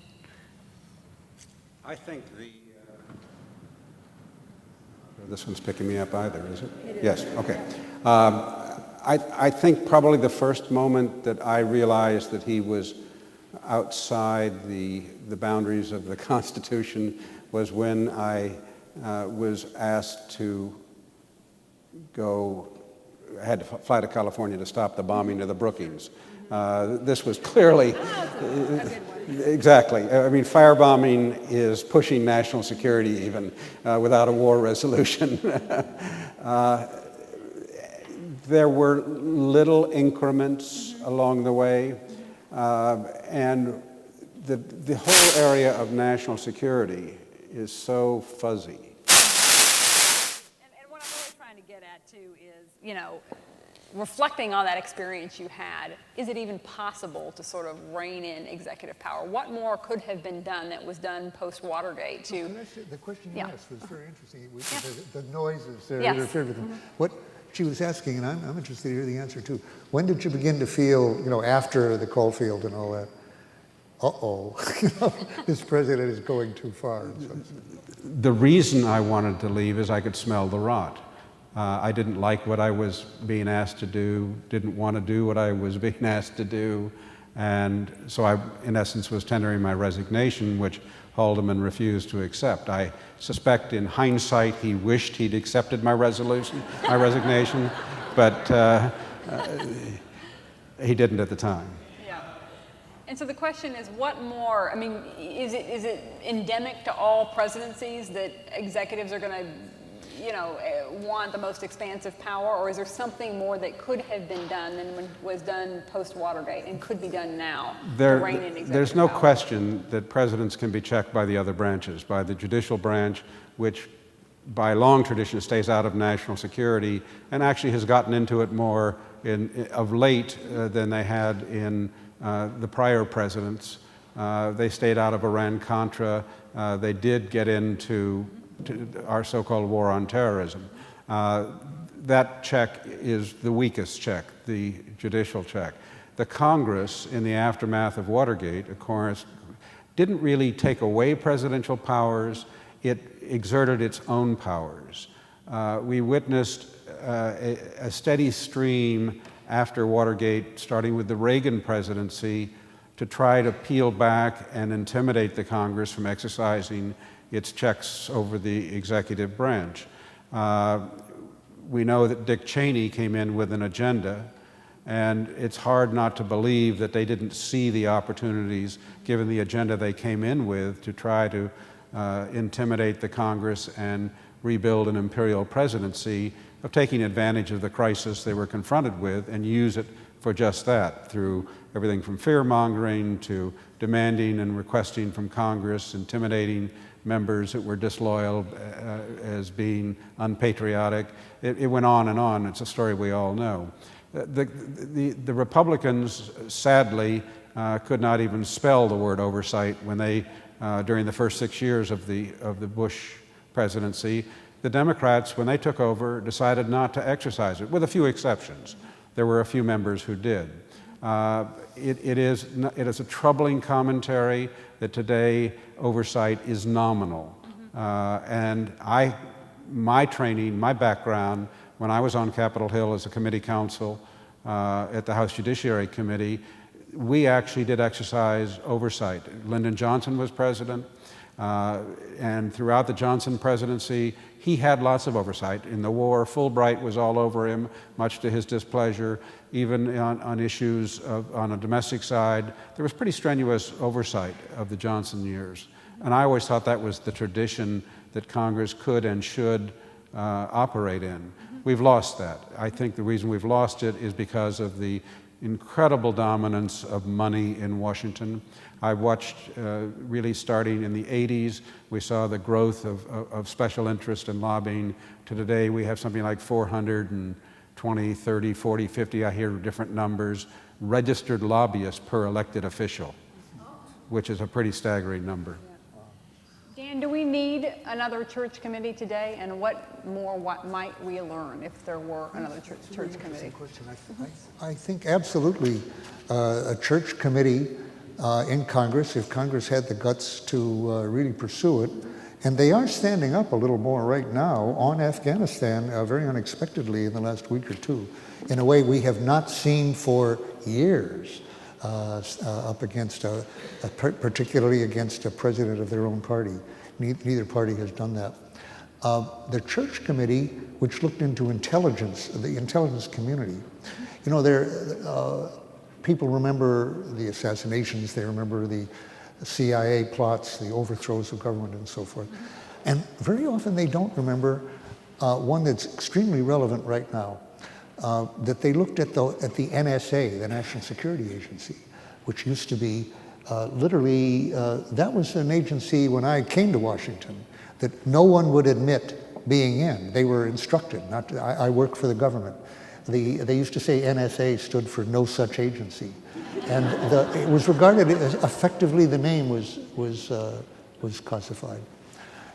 I think this one's picking me up either, is it? It is. Yes, okay. I think probably the first moment that I realized that he was outside the boundaries of the Constitution was when I was asked to I had to fly to California to stop the bombing of the Brookings. This was clearly, exactly. I mean, firebombing is pushing national security even without a war resolution. There were little increments along the way. And the whole area of national security is so fuzzy. And what I'm really trying to get at, too, is, reflecting on that experience you had, is it even possible to sort of rein in executive power? What more could have been done that was done post-Watergate to... The question you asked was very interesting. The noises there Yes. interfered with them. What she was asking, and I'm interested to hear the answer too, when did you begin to feel, after the Caulfield and all that, this president is going too far? The reason I wanted to leave is I could smell the rot. I didn't like what I was being asked to do, didn't want to do what I was being asked to do, and so I, in essence, was tendering my resignation, which Haldeman refused to accept. I suspect in hindsight he wished he'd accepted my resignation, but he didn't at the time. Yeah. And so the question is, what more, is it endemic to all presidencies that executives are going to want the most expansive power, or is there something more that could have been done than was done post-Watergate and could be done now to rein in executive There's no power? question that presidents can be checked by the other branches, by the judicial branch, which by long tradition stays out of national security and actually has gotten into it more of late than they had in the prior presidents. They stayed out of Iran-Contra. They did get into our so-called war on terrorism. that check is the weakest check, the judicial check. The Congress, in the aftermath of Watergate, of course, didn't really take away presidential powers, it exerted its own powers. We witnessed a steady stream after Watergate, starting with the Reagan presidency, to try to peel back and intimidate the Congress from exercising its checks over the executive branch. We know that Dick Cheney came in with an agenda, and it's hard not to believe that they didn't see the opportunities, given the agenda they came in with, to try to intimidate the Congress and rebuild an imperial presidency, of taking advantage of the crisis they were confronted with and use it for just that, through everything from fear-mongering to demanding and requesting from Congress, intimidating members that were disloyal as being unpatriotic. It went on and on. It's a story we all know. The Republicans, sadly, could not even spell the word oversight when they, during the first 6 years of the Bush presidency. The Democrats, when they took over, decided not to exercise it, with a few exceptions. There were a few members who did. It is a troubling commentary that today oversight is nominal. And my training, my background, when I was on Capitol Hill as a committee counsel at the House Judiciary Committee, we actually did exercise oversight. Lyndon Johnson was president, and throughout the Johnson presidency, he had lots of oversight. In the war, Fulbright was all over him, much to his displeasure. Even on issues on a domestic side, there was pretty strenuous oversight of the Johnson years. And I always thought that was the tradition that Congress could and should operate in. We've lost that. I think the reason we've lost it is because of the incredible dominance of money in Washington. I watched, really starting in the 80s, we saw the growth of special interest in lobbying. To today, we have something like 420, 30, 40, 50, I hear different numbers, registered lobbyists per elected official, which is a pretty staggering number. Dan, do we need another church committee today? And what might we learn if there were another church committee? I think absolutely a church committee in Congress, if Congress had the guts to really pursue it. And they are standing up a little more right now on Afghanistan, very unexpectedly in the last week or two, in a way we have not seen for years, up against, particularly against a president of their own party. Neither party has done that. The church committee, which looked into intelligence, the intelligence community, you know, people remember the assassinations, they remember the CIA plots, the overthrows of government and so forth. And very often they don't remember one that's extremely relevant right now, that they looked at the NSA, the National Security Agency, which used to be literally, that was an agency when I came to Washington that no one would admit being in. They were instructed not to. I worked for the government. They used to say NSA stood for no such agency. And it was regarded as effectively the name was classified.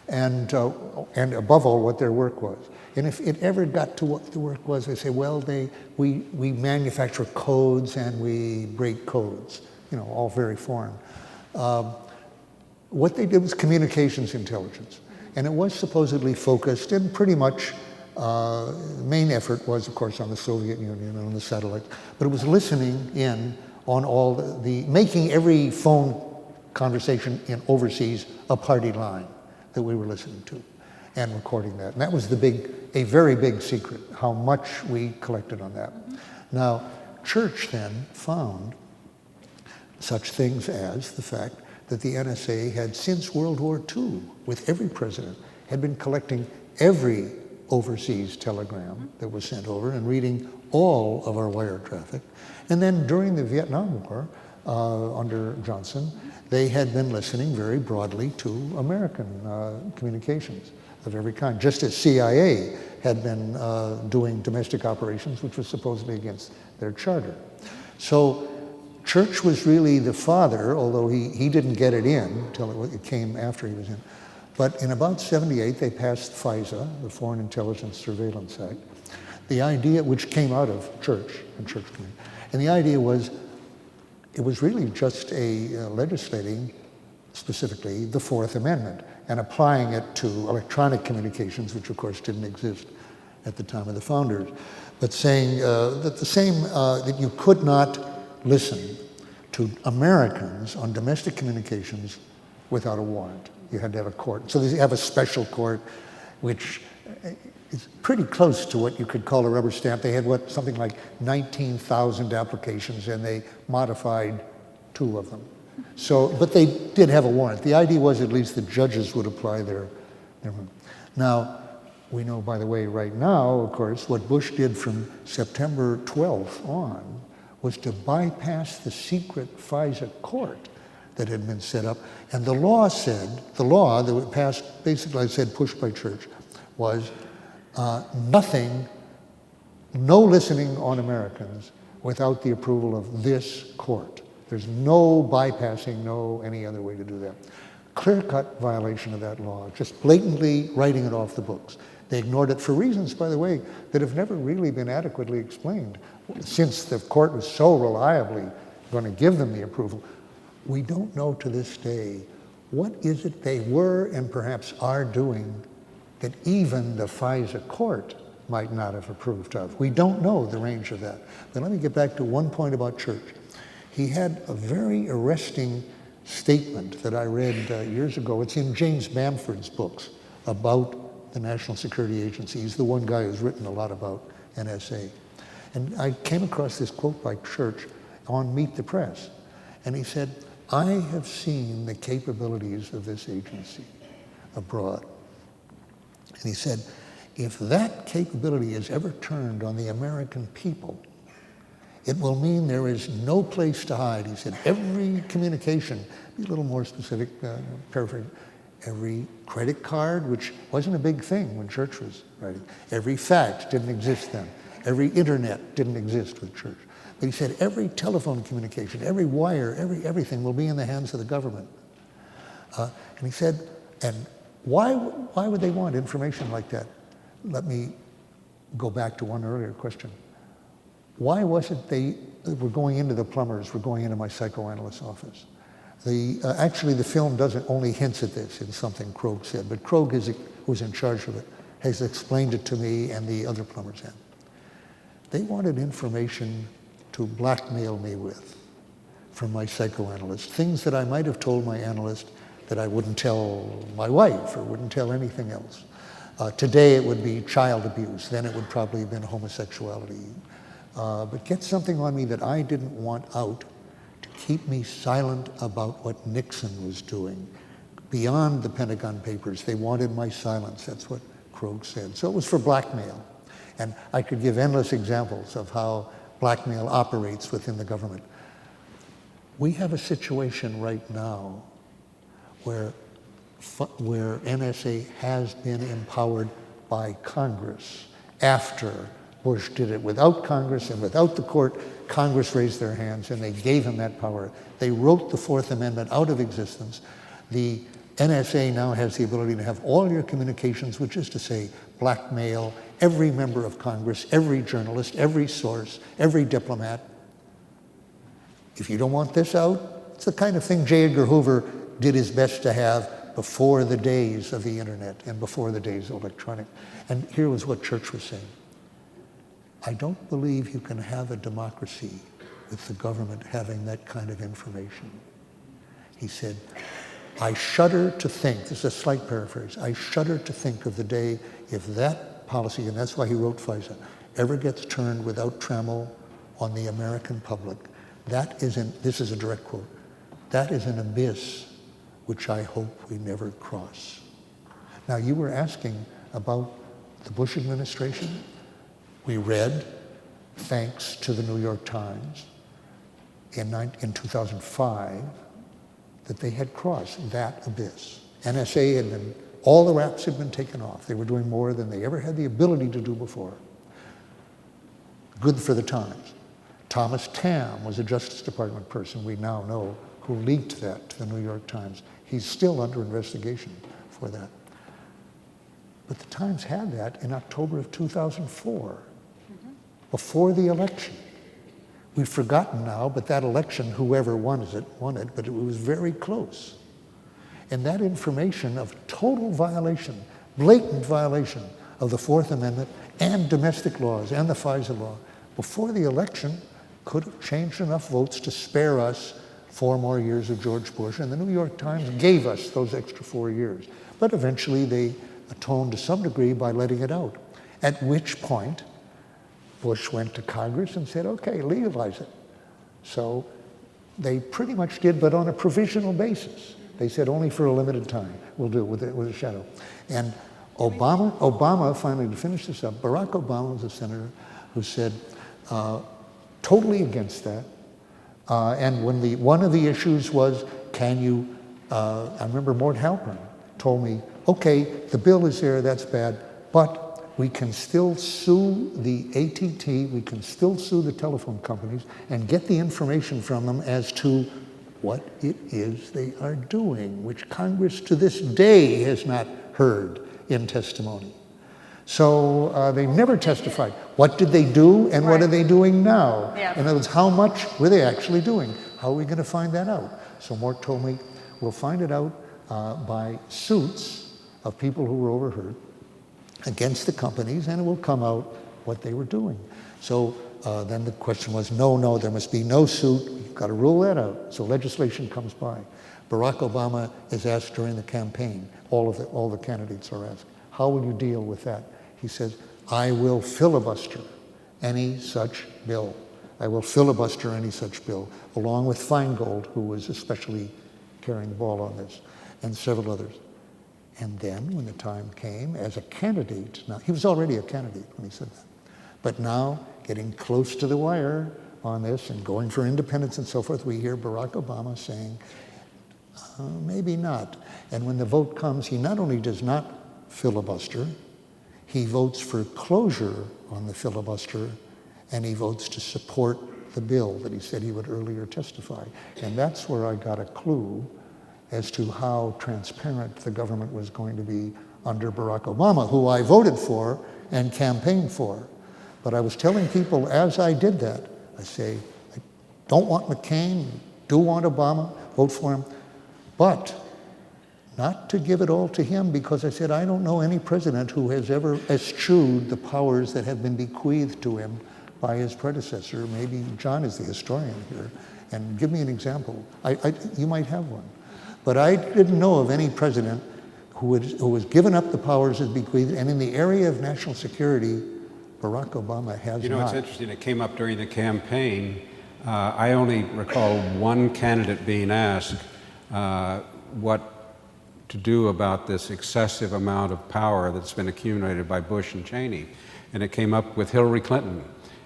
And above all, what their work was. And if it ever got to what the work was, they say, well, we manufacture codes and we break codes, you know, all very foreign. What they did was communications intelligence. And it was supposedly focused, and pretty much the main effort was, of course, on the Soviet Union and on the satellites, but it was listening in on all making every phone conversation in overseas a party line that we were listening to and recording that. And that was a very big secret, how much we collected on that. Now, church then found such things as the fact that the NSA had, since World War II, with every president, had been collecting every overseas telegram that was sent over and reading all of our wire traffic. And then during the Vietnam War, under Johnson, they had been listening very broadly to American communications of every kind, just as CIA had been doing domestic operations, which was supposedly against their charter. So Church was really the father, although he didn't get it in until it came after he was in. But in about '78, they passed FISA, the Foreign Intelligence Surveillance Act, The idea, which came out of church and church community, and the idea was, it was really just legislating specifically the Fourth Amendment and applying it to electronic communications, which of course didn't exist at the time of the founders, but saying that you could not listen to Americans on domestic communications without a warrant. You had to have a court. So they have a special court, which is pretty close to what you could call a rubber stamp. They had something like 19,000 applications, and they modified 2 of them. So, but they did have a warrant. The idea was at least the judges would apply their. Now, we know, by the way, right now, of course, what Bush did from September 12th on was to bypass the secret FISA court that had been set up. And the law that was passed, basically I said pushed by church, was no listening on Americans without the approval of this court. There's no bypassing, no any other way to do that. Clear-cut violation of that law, just blatantly writing it off the books. They ignored it for reasons, by the way, that have never really been adequately explained. Since the court was so reliably going to give them the approval, we don't know to this day what is it they were and perhaps are doing that even the FISA court might not have approved of. We don't know the range of that. But let me get back to one point about church. He had a very arresting statement that I read years ago. It's in James Bamford's books about the National Security Agency. He's the one guy who's written a lot about NSA. And I came across this quote by Church on Meet the Press. And he said, "I have seen the capabilities of this agency abroad." And he said, if that capability is ever turned on the American people, it will mean there is no place to hide. He said, every communication, be a little more specific, paraphrase, every credit card, which wasn't a big thing when Church was writing, every fax didn't exist then, every internet didn't exist with Church. But he said, every telephone communication, every wire, everything will be in the hands of the government. And he said, and why would they want information like that? Let me go back to one earlier question. Why was it they were going into the plumbers, were going into my psychoanalyst office? Actually, the film doesn't only hints at this in something Krogh said, but Krogh, who's in charge of it, has explained it to me and the other plumbers have. They wanted information to blackmail me with from my psychoanalyst, things that I might have told my analyst that I wouldn't tell my wife or wouldn't tell anything else. Today it would be child abuse, then it would probably have been homosexuality. But get something on me that I didn't want out to keep me silent about what Nixon was doing. Beyond the Pentagon Papers, they wanted my silence. That's what Krogh said. So it was for blackmail. And I could give endless examples of how blackmail operates within the government. We have a situation right now where NSA has been empowered by Congress. After Bush did it without Congress and without the court, Congress raised their hands and they gave him that power. They wrote the Fourth Amendment out of existence. The NSA now has the ability to have all your communications, which is to say blackmail every member of Congress, every journalist, every source, every diplomat. If you don't want this out, it's the kind of thing J. Edgar Hoover did his best to have before the days of the internet and before the days of electronic. And here was what Church was saying. I don't believe you can have a democracy with the government having that kind of information. He said, I shudder to think, this is a slight paraphrase, I shudder to think of the day if that policy, and that's why he wrote FISA, ever gets turned without trammel on the American public. That is this is a direct quote, that is an abyss which I hope we never cross. Now, you were asking about the Bush administration. We read, thanks to the New York Times, in 2005, that they had crossed that abyss. NSA had been, all the wraps had been taken off. They were doing more than they ever had the ability to do before. Good for the Times. Thomas Tam was a Justice Department person, we now know, who leaked that to the New York Times. He's still under investigation for that. But the Times had that in October of 2004. before the election. We've forgotten now, but that election, whoever won it, but it was very close. And that information of total violation, blatant violation of the Fourth Amendment and domestic laws and the FISA law before the election could have changed enough votes to spare us 4 more years of George Bush. And the New York Times gave us those extra 4 years. But eventually they atoned to some degree by letting it out. At which point, Bush went to Congress and said, okay, legalize it. So they pretty much did, but on a provisional basis. They said only for a limited time. We'll do it with a shadow. And Obama, finally to finish this up, Barack Obama was a senator who said, totally against that. And when one of the issues was, can you, I remember Mort Halpern told me, okay, the bill is there, that's bad, but we can still sue the AT&T, we can still sue the telephone companies and get the information from them as to what it is they are doing, which Congress to this day has not heard in testimony. So they never testified. What did they do and what are they doing now? Yeah. In other words, how much were they actually doing? How are we going to find that out? So Mort told me, we'll find it out by suits of people who were overheard against the companies, and it will come out what they were doing. So then the question was, no, there must be no suit. You've got to rule that out. So legislation comes by. Barack Obama is asked during the campaign, all the candidates are asked, how will you deal with that? He says, I will filibuster any such bill. I will filibuster any such bill, along with Feingold, who was especially carrying the ball on this, and several others. And then, when the time came, as a candidate, now he was already a candidate when he said that, but now getting close to the wire on this and going for independence and so forth, we hear Barack Obama saying, maybe not. And when the vote comes, he not only does not filibuster, he votes for closure on the filibuster, and he votes to support the bill that he said he would earlier testify. And that's where I got a clue as to how transparent the government was going to be under Barack Obama, who I voted for and campaigned for. But I was telling people as I did that, I say, I don't want McCain, do want Obama, vote for him, but not to give it all to him, because I said, I don't know any president who has ever eschewed the powers that have been bequeathed to him by his predecessor. Maybe John is the historian here, and give me an example. You might have one. But I didn't know of any president who was given up the powers as bequeathed, and in the area of national security, Barack Obama has not. You know, it's interesting, it came up during the campaign. I only recall one candidate being asked what to do about this excessive amount of power that's been accumulated by Bush and Cheney. And it came up with Hillary Clinton.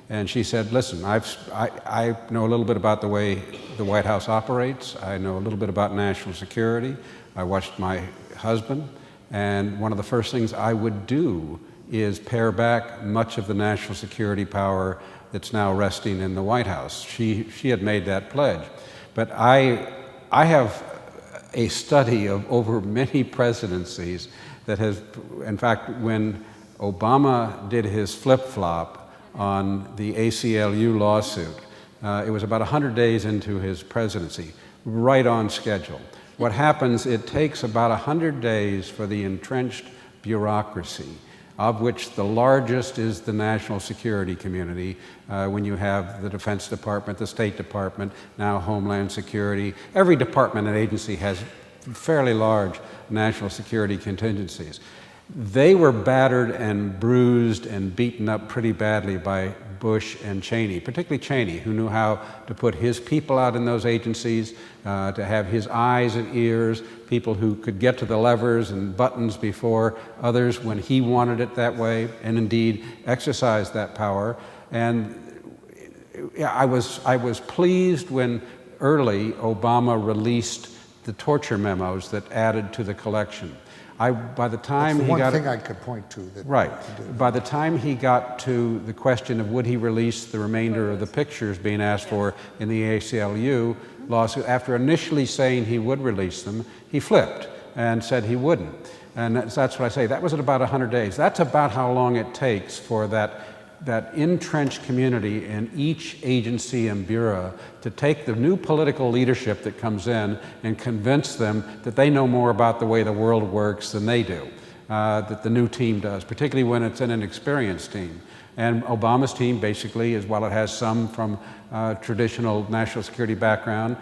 And she said, listen, I know a little bit about the way the White House operates. I know a little bit about national security. I watched my husband. And one of the first things I would do is pare back much of the national security power that's now resting in the White House. She had made that pledge. But I have a study of over many presidencies that has, in fact, when Obama did his flip-flop on the ACLU lawsuit, it was about 100 days into his presidency, right on schedule. What happens, it takes about 100 days for the entrenched bureaucracy, of which the largest is the national security community, when you have the Defense Department, the State Department, now Homeland Security. Every department and agency has fairly large national security contingencies. They were battered and bruised and beaten up pretty badly by Bush and Cheney, particularly Cheney, who knew how to put his people out in those agencies, to have his eyes and ears, people who could get to the levers and buttons before others when he wanted it that way, and indeed exercise that power. And I was pleased when early Obama released the torture memos that added to the collection. By the time That's the he one got thing I could point to. That right. By the time he got to the question of would he release the remainder of the pictures being asked for in the ACLU lawsuit, after initially saying he would release them, he flipped and said he wouldn't. And that's what I say. That was at about 100 days. That's about how long it takes for that that entrenched community in each agency and bureau to take the new political leadership that comes in and convince them that they know more about the way the world works than they do, that the new team does, particularly when it's an inexperienced team. And Obama's team basically, as while it has some from traditional national security background,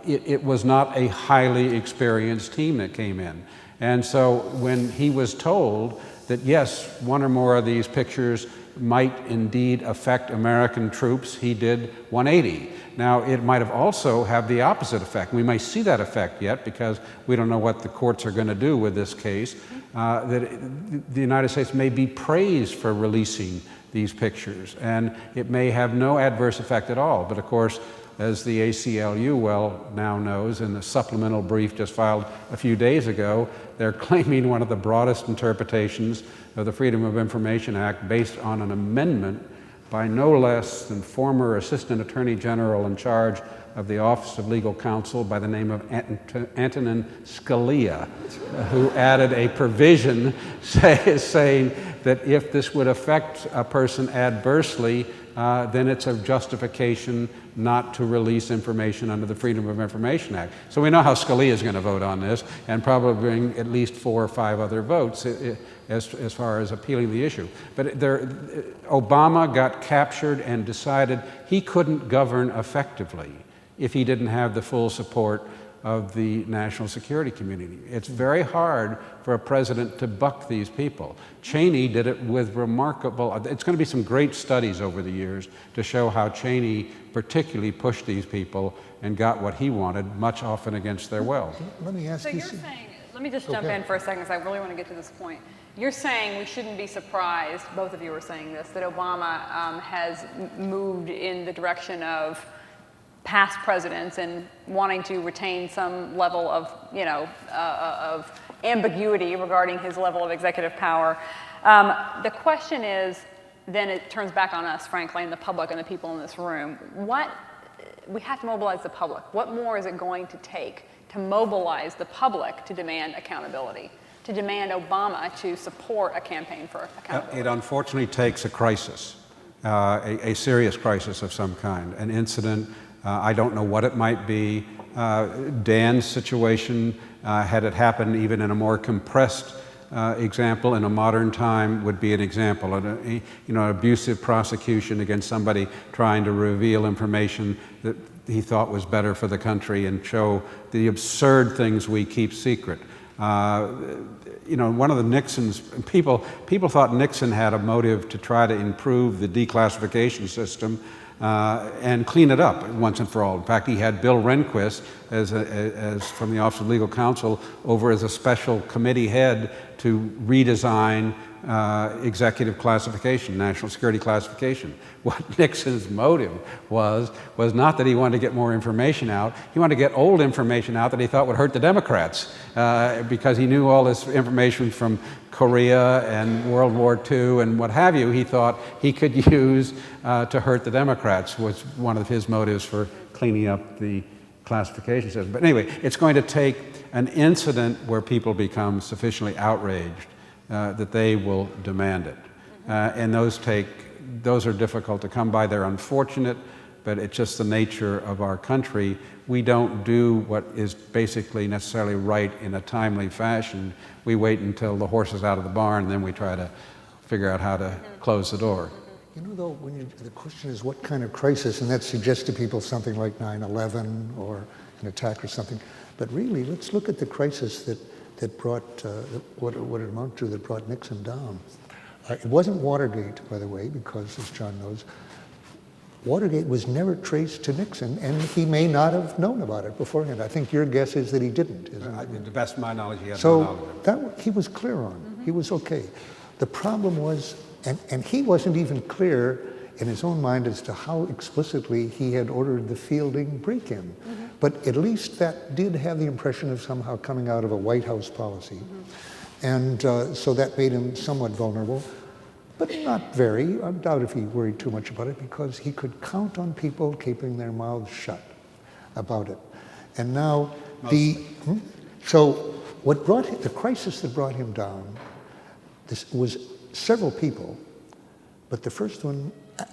it was not a highly experienced team that came in. And so when he was told that yes, one or more of these pictures might indeed affect American troops, he did 180. Now, it might have also have the opposite effect. We may see that effect yet because we don't know what the courts are going to do with this case, that the United States may be praised for releasing these pictures, and it may have no adverse effect at all. But of course, as the ACLU well now knows, in the supplemental brief just filed a few days ago, they're claiming one of the broadest interpretations of the Freedom of Information Act based on an amendment by no less than former Assistant Attorney General in charge of the Office of Legal Counsel by the name of Antonin Scalia, who added a provision saying that if this would affect a person adversely, then it's a justification not to release information under the Freedom of Information Act. So we know how Scalia is going to vote on this, and probably bring at least 4 or 5 other votes as far as appealing the issue. But Obama got captured and decided he couldn't govern effectively if he didn't have the full support of the national security community. It's very hard for a president to buck these people. Cheney did it with remarkable, it's going to be some great studies over the years to show how Cheney particularly pushed these people and got what he wanted, much often against their will. Let me ask you. So you're saying, let me just jump in for a second because I really want to get to this point. You're saying we shouldn't be surprised, both of you are saying this, that Obama has moved in the direction of past presidents and wanting to retain some level of, of ambiguity regarding his level of executive power. The question is, then it turns back on us, frankly, and the public and the people in this room. We have to mobilize the public. What more is it going to take to mobilize the public to demand accountability, to demand Obama to support a campaign for accountability? It unfortunately takes a crisis, a serious crisis of some kind, an incident. I don't know what it might be. Dan's situation, had it happened even in a more compressed example in a modern time, would be an example. An abusive prosecution against somebody trying to reveal information that he thought was better for the country and show the absurd things we keep secret. One of the Nixon's people thought Nixon had a motive to try to improve the declassification system and clean it up once and for all. In fact, he had Bill Rehnquist as from the Office of Legal Counsel over as a special committee head to redesign executive classification, national security classification. What Nixon's motive was not that he wanted to get more information out. He wanted to get old information out that he thought would hurt the Democrats because he knew all this information from Korea and World War II and what have you. He thought he could use to hurt the Democrats, was one of his motives for cleaning up the classification system. But anyway, it's going to take an incident where people become sufficiently outraged that they will demand it. And those are difficult to come by. They're unfortunate, but it's just the nature of our country. We don't do what is basically necessarily right in a timely fashion. We wait until the horse is out of the barn, and then we try to figure out how to close the door. Though, the question is what kind of crisis, and that suggests to people something like 9/11 or an attack or something. But really, let's look at the crisis that brought, what it amounted to, that brought Nixon down. It wasn't Watergate, by the way, because, as John knows, Watergate was never traced to Nixon, and he may not have known about it beforehand. I think your guess is that he didn't. To the best of my knowledge, he had so no knowledge of it. That he was clear on. He was okay. The problem was, and he wasn't even clear in his own mind as to how explicitly he had ordered the Fielding break-in. But at least that did have the impression of somehow coming out of a White House policy. And so that made him somewhat vulnerable, but not very. I doubt if he worried too much about it, because he could count on people keeping their mouths shut about it. And now so what brought the crisis that brought him down, this was several people But the first one,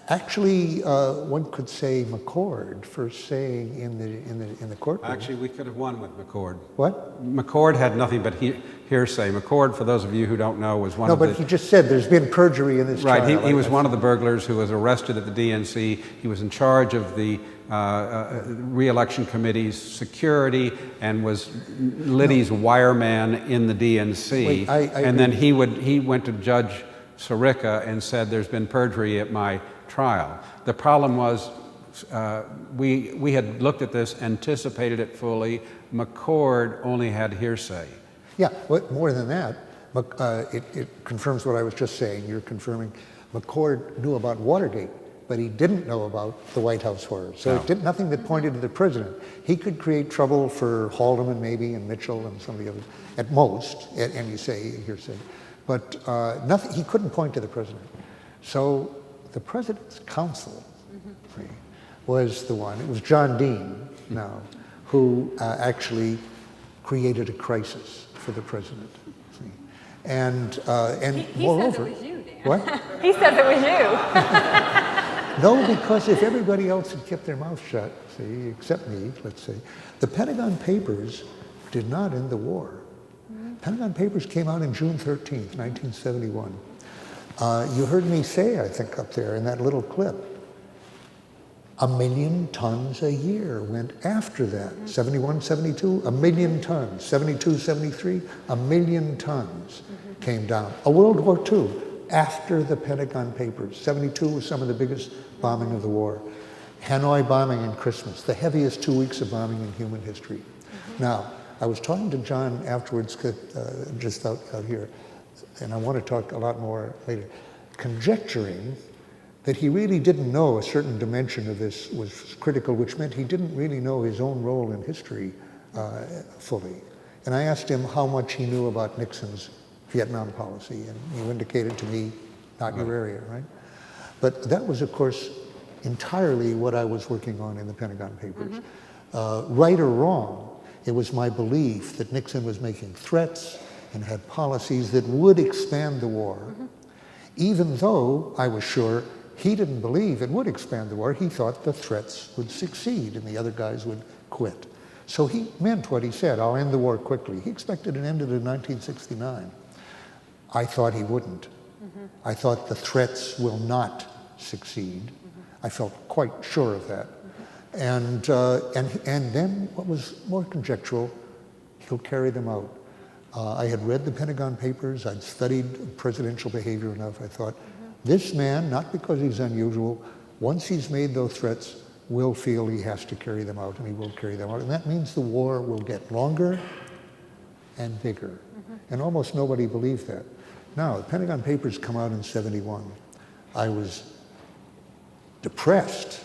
actually, one could say McCord first saying in the courtroom. Actually, we could have won with McCord. What? McCord had nothing but hearsay. McCord, for those of you who don't know, was one of the... No, but he just said there's been perjury in this trial. Right, he was one of the burglars who was arrested at the DNC. He was in charge of the re-election committee's security and was Liddy's wireman in the DNC. Wait, and then he went to Judge Sirica and said there's been perjury at my trial. The problem was we had looked at this, anticipated it fully. McCord only had hearsay. Yeah, but more than that, it confirms what I was just saying. You're confirming McCord knew about Watergate, but he didn't know about the White House horror. So it did nothing that pointed to the president. He could create trouble for Haldeman maybe and Mitchell and some of the others, at most, and you say hearsay. But nothing, he couldn't point to the president. So the president's counsel was the one, it was John Dean now, who actually created a crisis for the president. See? And moreover, he says it was you, Dan. What? He says it was you. No, because if everybody else had kept their mouth shut, see, except me, let's say, the Pentagon Papers did not end the war. Pentagon Papers came out in June 13th, 1971. You heard me say, I think, up there in that little clip, 1 million tons a year went after that. 71, 72, 1 million tons. 72, 73, 1 million tons came down. A World War II after the Pentagon Papers. 72 was some of the biggest bombing of the war. Hanoi bombing in Christmas, the heaviest 2 weeks of bombing in human history. Now, I was talking to John afterwards, just out here, and I want to talk a lot more later, conjecturing that he really didn't know a certain dimension of this was critical, which meant he didn't really know his own role in history fully. And I asked him how much he knew about Nixon's Vietnam policy, and you indicated to me, not your area, right? But that was, of course, entirely what I was working on in the Pentagon Papers. Right or wrong, it was my belief that Nixon was making threats and had policies that would expand the war, even though I was sure he didn't believe it would expand the war. He thought the threats would succeed and the other guys would quit. So he meant what he said, I'll end the war quickly. He expected it ended in 1969. I thought he wouldn't. I thought the threats will not succeed. I felt quite sure of that. And then what was more conjectural, he'll carry them out. I had read the Pentagon Papers, I'd studied presidential behavior enough. I thought, this man, not because he's unusual, once he's made those threats, will feel he has to carry them out, and he will carry them out. And that means the war will get longer and bigger. And almost nobody believed that. Now, the Pentagon Papers come out in '71. I was depressed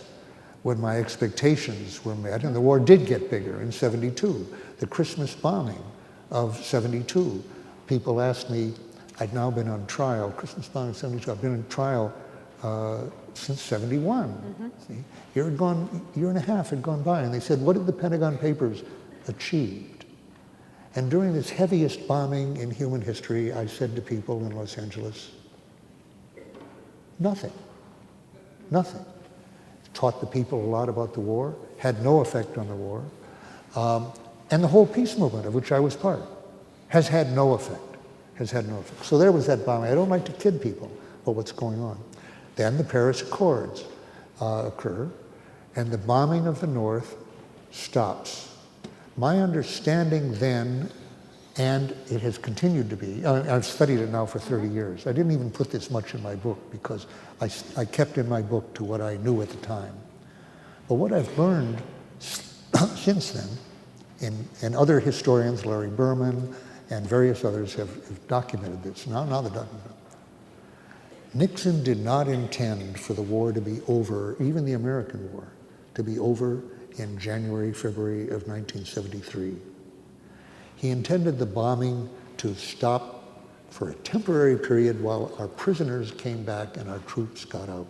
when my expectations were met, and the war did get bigger in '72. The Christmas bombing of '72. People asked me, I'd now been on trial, Christmas bombing of '72, I've been on trial since '71. See? Year and a half had gone by, and they said, what did the Pentagon Papers achieve? And during this heaviest bombing in human history, I said to people in Los Angeles, nothing, nothing. Taught the people a lot about the war, had no effect on the war. And the whole peace movement, of which I was part, has had no effect, has had no effect. So there was that bombing. I don't like to kid people about what's going on. Then the Paris Accords occur, and the bombing of the North stops. My understanding then, and it has continued to be, I've studied it now for 30 years. I didn't even put this much in my book because I kept in my book to what I knew at the time. But what I've learned since then, and other historians, Larry Berman and various others have documented this. Now they're documented. Nixon did not intend for the war to be over, even the American war, to be over in January, February of 1973. He intended the bombing to stop for a temporary period while our prisoners came back and our troops got out,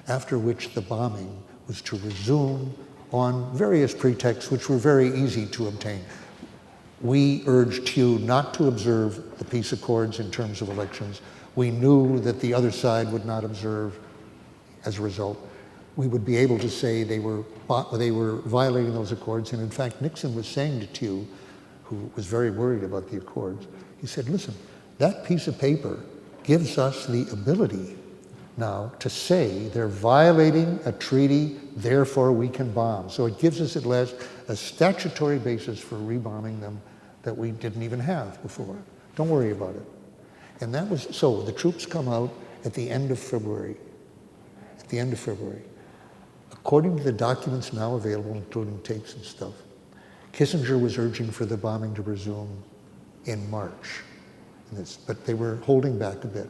after which the bombing was to resume on various pretexts which were very easy to obtain. We urged you not to observe the peace accords in terms of elections. We knew that the other side would not observe. As a result, we would be able to say they were violating those accords. And in fact, Nixon was saying to Tew, who was very worried about the accords, he said, listen, that piece of paper gives us the ability now to say they're violating a treaty, therefore we can bomb. So it gives us at last a statutory basis for rebombing them that we didn't even have before. Don't worry about it. And that was, so the troops come out at the end of February. At the end of February. According to the documents now available, including tapes and stuff, Kissinger was urging for the bombing to resume in March. But they were holding back a bit.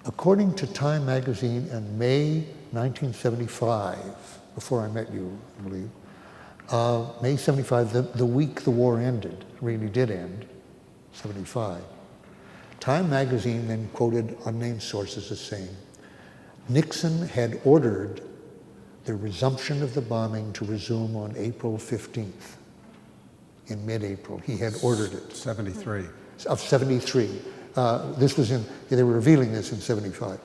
According to Time magazine in May 1975, before I met you, I believe, May 75, the week the war ended, really did end, 75. Time magazine then quoted unnamed sources as saying, Nixon had ordered the resumption of the bombing to resume on April 15th, in mid-April. He had ordered it. 73. Of 73. This was they were revealing this in 75.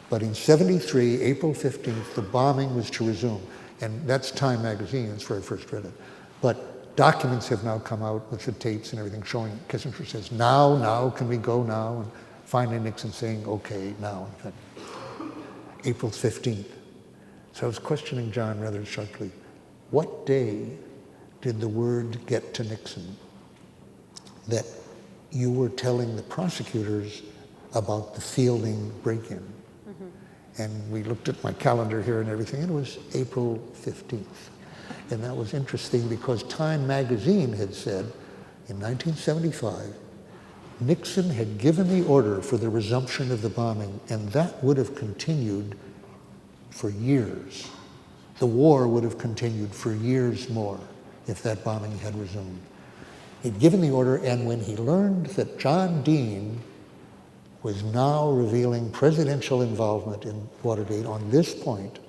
But in 73, April 15th, the bombing was to resume. And that's Time magazine, that's where I first read it. But documents have now come out with the tapes and everything showing Kissinger says, now, can we go now? And finally Nixon saying, okay, now. April 15th. So I was questioning John rather sharply. What day did the word get to Nixon that you were telling the prosecutors about the Fielding break-in? Mm-hmm. And we looked at my calendar here and everything, and it was April 15th. And that was interesting because Time magazine had said in 1975, Nixon had given the order for the resumption of the bombing, and that would have continued for years. The war would have continued for years more if that bombing had resumed. He'd given the order, and when he learned that John Dean was now revealing presidential involvement in Watergate on this point,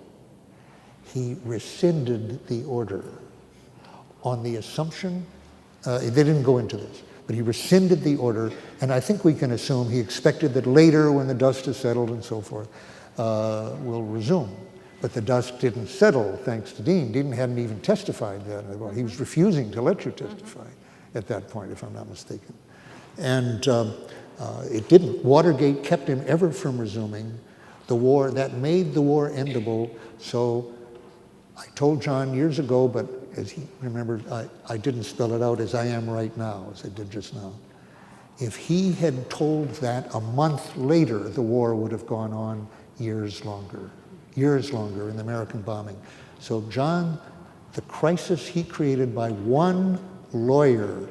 he rescinded the order on the assumption, they didn't go into this, but he rescinded the order, and I think we can assume he expected that later when the dust has settled and so forth, will resume. But the dust didn't settle thanks to Dean. Dean hadn't even testified then. He was refusing to let you testify at that point, if I'm not mistaken. And it didn't. Watergate kept him ever from resuming the war. That made the war endable. So I told John years ago, but as he remembered, I didn't spell it out as I am right now, as I did just now. If he had told that a month later, the war would have gone on years longer in the American bombing. So John, the crisis he created by one lawyer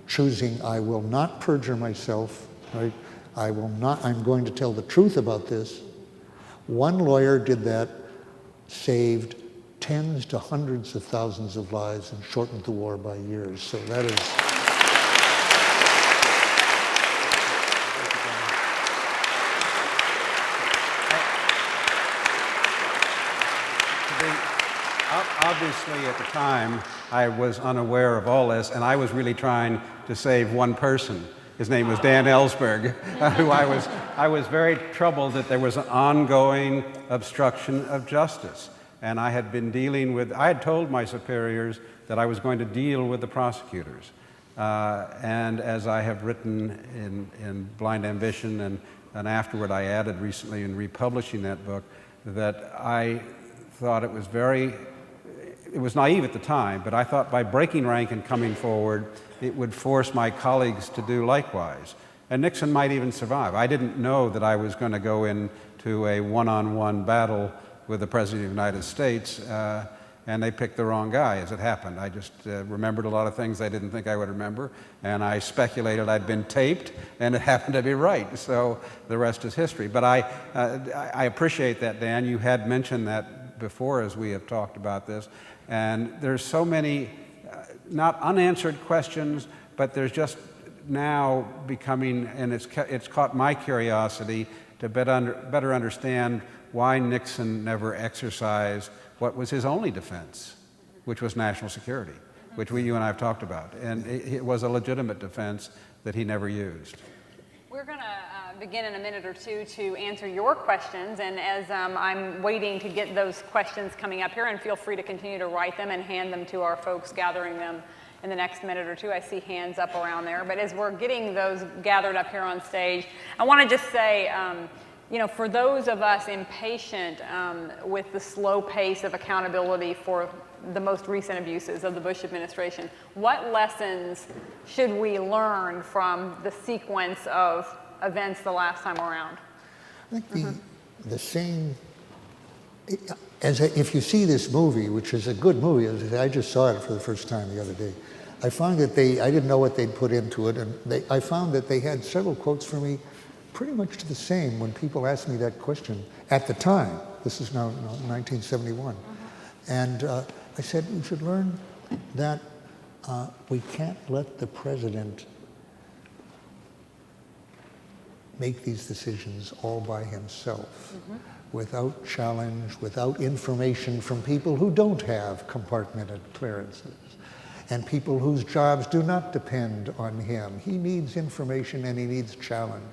choosing, I will not perjure myself, right? I'm going to tell the truth about this. One lawyer did that, saved tens to hundreds of thousands of lives and shortened the war by years. So that is... Obviously, at the time, I was unaware of all this, and I was really trying to save one person. His name was Dan Ellsberg, who I was very troubled that there was an ongoing obstruction of justice. And I had been I had told my superiors that I was going to deal with the prosecutors. And as I have written in Blind Ambition, and afterward I added recently in republishing that book, that I thought it was naive at the time, but I thought by breaking rank and coming forward, it would force my colleagues to do likewise. And Nixon might even survive. I didn't know that I was going to go into a one-on-one battle with the President of the United States, and they picked the wrong guy as it happened. I just remembered a lot of things I didn't think I would remember, and I speculated I'd been taped, and it happened to be right. So the rest is history. But I appreciate that, Dan. You had mentioned that before as we have talked about this. And there's so many not unanswered questions, but there's just now becoming, and it's caught my curiosity to better understand why Nixon never exercised what was his only defense, which was national security, which you and I have talked about. And it was a legitimate defense that he never used. We're going to begin in a minute or two to answer your questions, and as I'm waiting to get those questions coming up here, and feel free to continue to write them and hand them to our folks gathering them in the next minute or two. I see hands up around there, but as we're getting those gathered up here on stage, I want to just say, you know, for those of us impatient with the slow pace of accountability for the most recent abuses of the Bush administration, what lessons should we learn from the sequence of events the last time around? I think the same, if you see this movie, which is a good movie, I just saw it for the first time the other day, I found that I didn't know what they'd put into it, and I found that they had several quotes for me pretty much the same when people asked me that question at the time. This is now 1971. And I said, we should learn that we can't let the president make these decisions all by himself, without challenge, without information from people who don't have compartmented clearances, and people whose jobs do not depend on him. He needs information and he needs challenge.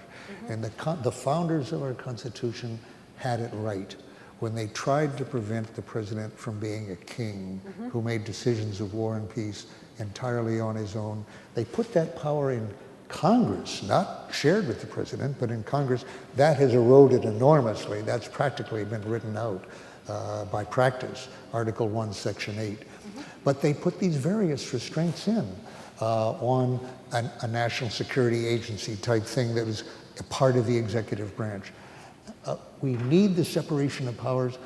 And the founders of our Constitution had it right when they tried to prevent the president from being a king who made decisions of war and peace entirely on his own. They put that power in Congress, not shared with the president, but in Congress. That has eroded enormously. That's practically been written out by practice, Article 1, Section 8. But they put these various restraints in on a national security agency type thing that was a part of the executive branch. We need the separation of powers,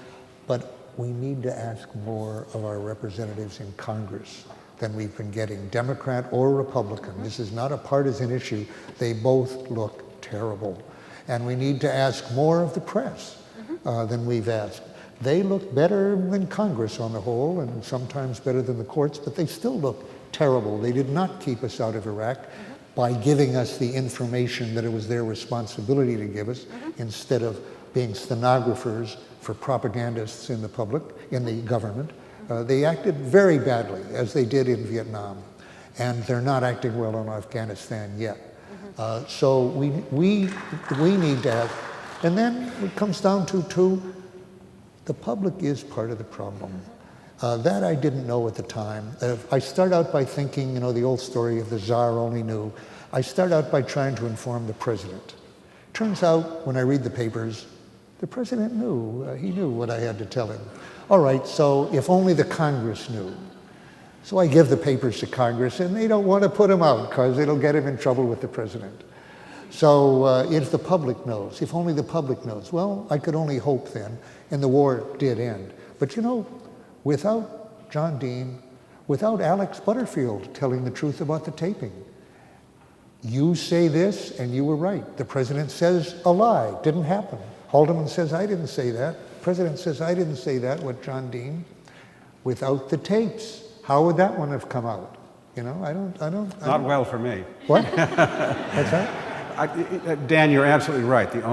but we need to ask more of our representatives in Congress than we've been getting, Democrat or Republican. This is not a partisan issue. They both look terrible. And we need to ask more of the press than we've asked. They look better than Congress on the whole, and sometimes better than the courts, but they still look terrible. They did not keep us out of Iraq by giving us the information that it was their responsibility to give us, instead of being stenographers for propagandists in the public, in the government. They acted very badly, as they did in Vietnam, and they're not acting well in Afghanistan yet. So we need to have, and then it comes down to the public is part of the problem. That I didn't know at the time. I start out by thinking, you know, the old story of the Tsar only knew. I start out by trying to inform the president. Turns out, when I read the papers, the president knew. He knew what I had to tell him. All right, so if only the Congress knew. So I give the papers to Congress, and they don't want to put them out because it'll get him in trouble with the president. So if the public knows, if only the public knows. Well, I could only hope then, and the war did end. But you know, without John Dean, without Alex Butterfield telling the truth about the taping, you say this and you were right. The president says a lie, didn't happen. Haldeman says, I didn't say that. The president says, I didn't say that with John Dean. Without the tapes, how would that one have come out? You know, I don't. Not well for me. What? What's that? Dan, you're absolutely right. The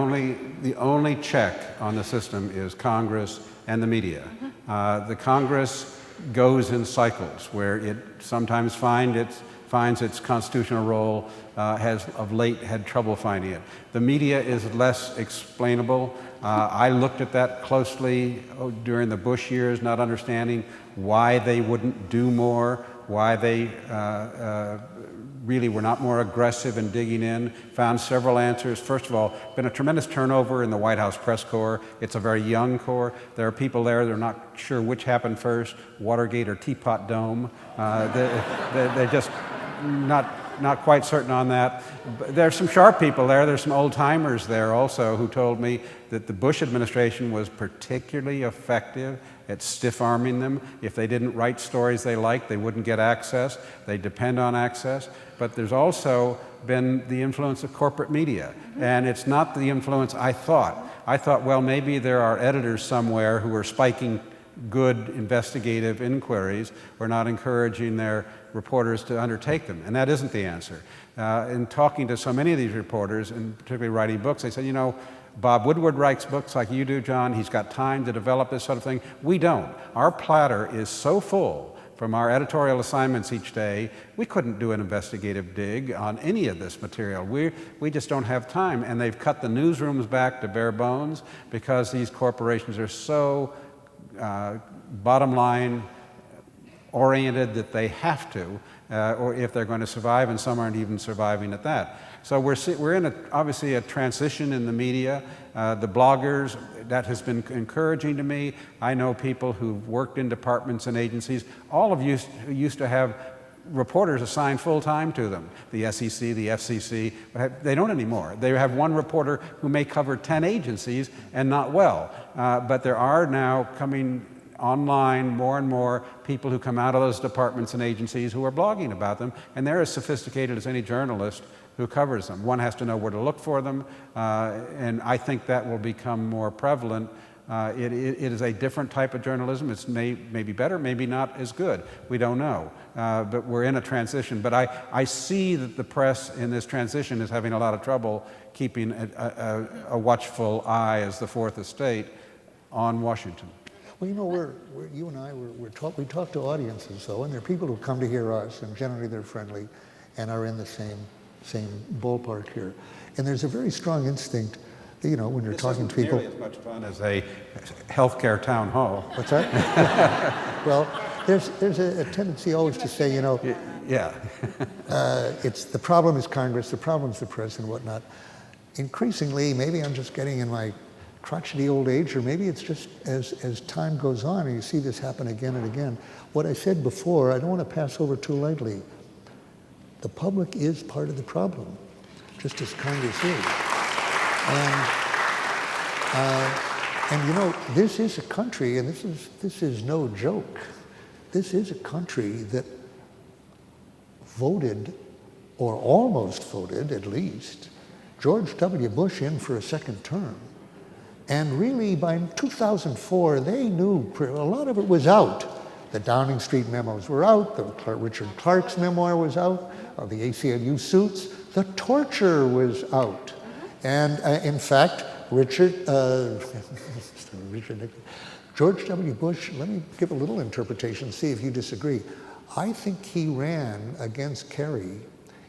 only check on the system is Congress and the media. The Congress goes in cycles where it sometimes finds its constitutional role, has of late had trouble finding it. The media is less explainable. I looked at that closely during the Bush years, not understanding why they wouldn't do more, why they really were not more aggressive in digging in. Found several answers. First of all, been a tremendous turnover in the White House press corps. It's a very young corps. There are people there, they're not sure which happened first, Watergate or Teapot Dome. They're just not quite certain on that. There's some sharp people there. There's some old-timers there also who told me that the Bush administration was particularly effective at stiff-arming them. If they didn't write stories they liked, they wouldn't get access. They depend on access. But there's also been the influence of corporate media. And it's not the influence I thought. I thought, well, maybe there are editors somewhere who are spiking good investigative inquiries or not encouraging their reporters to undertake them. And that isn't the answer. In talking to so many of these reporters, and particularly writing books, they said, you know, Bob Woodward writes books like you do, John. He's got time to develop this sort of thing. We don't. Our platter is so full from our editorial assignments each day, we couldn't do an investigative dig on any of this material. We just don't have time, and they've cut the newsrooms back to bare bones because these corporations are so bottom line oriented that they have to, or if they're going to survive, and some aren't even surviving at that. So we're in obviously a transition in the media. The bloggers, that has been encouraging to me. I know people who've worked in departments and agencies, all of you who used to have reporters assigned full-time to them, the SEC, the FCC, but they don't anymore. They have one reporter who may cover 10 agencies and not well. But there are now coming online more and more people who come out of those departments and agencies who are blogging about them, and they're as sophisticated as any journalist who covers them. One has to know where to look for them, and I think that will become more prevalent. It is a different type of journalism. It's maybe better, maybe not as good. We don't know, but we're in a transition. But I see that the press in this transition is having a lot of trouble keeping a watchful eye as the fourth estate on Washington. Well, you know, you and I, we talk to audiences, though, and there are people who come to hear us, and generally they're friendly and are in the same ballpark here. And there's a very strong instinct, you know, when you're talking to people. This isn't nearly as much fun as a healthcare town hall. What's that? Well, there's a tendency always to say, you know, yeah, it's the problem is Congress, the problem is the press and whatnot. Increasingly, maybe I'm just getting in my crotchety old age, or maybe it's just as time goes on and you see this happen again and again. What I said before, I don't want to pass over too lightly. The public is part of the problem, just as Congress is. And you know, this is a country, and this is no joke. This is a country that voted, or almost voted at least, George W. Bush in for a second term. And really, by 2004, they knew a lot of it was out. The Downing Street memos were out. The Richard Clark's memoir was out. The ACLU suits. The torture was out. And in fact, George W. Bush, let me give a little interpretation, see if you disagree. I think he ran against Kerry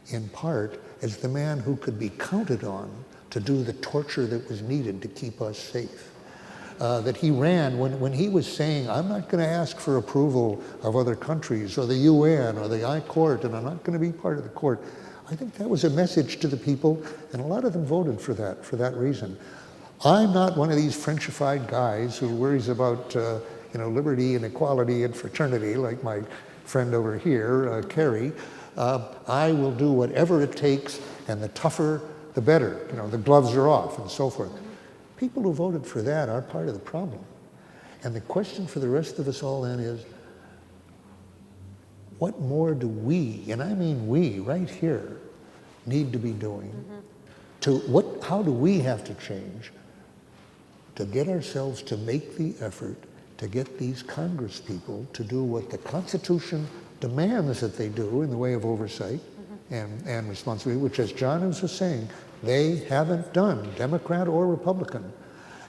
in part as the man who could be counted on to do the torture that was needed to keep us safe. That he ran when he was saying, I'm not going to ask for approval of other countries or the UN or the I Court, and I'm not going to be part of the court. I think that was a message to the people, and a lot of them voted for that reason. I'm not one of these Frenchified guys who worries about liberty and equality and fraternity like my friend over here, Kerry. I will do whatever it takes, and the tougher, the better. You know, the gloves are off and so forth. People who voted for that are part of the problem. And the question for the rest of us all then is, what more do we, and I mean we, right here, need to be doing? How do we have to change to get ourselves to make the effort to get these Congress people to do what the Constitution demands that they do in the way of oversight and responsibility, which, as John was saying, they haven't done, Democrat or Republican.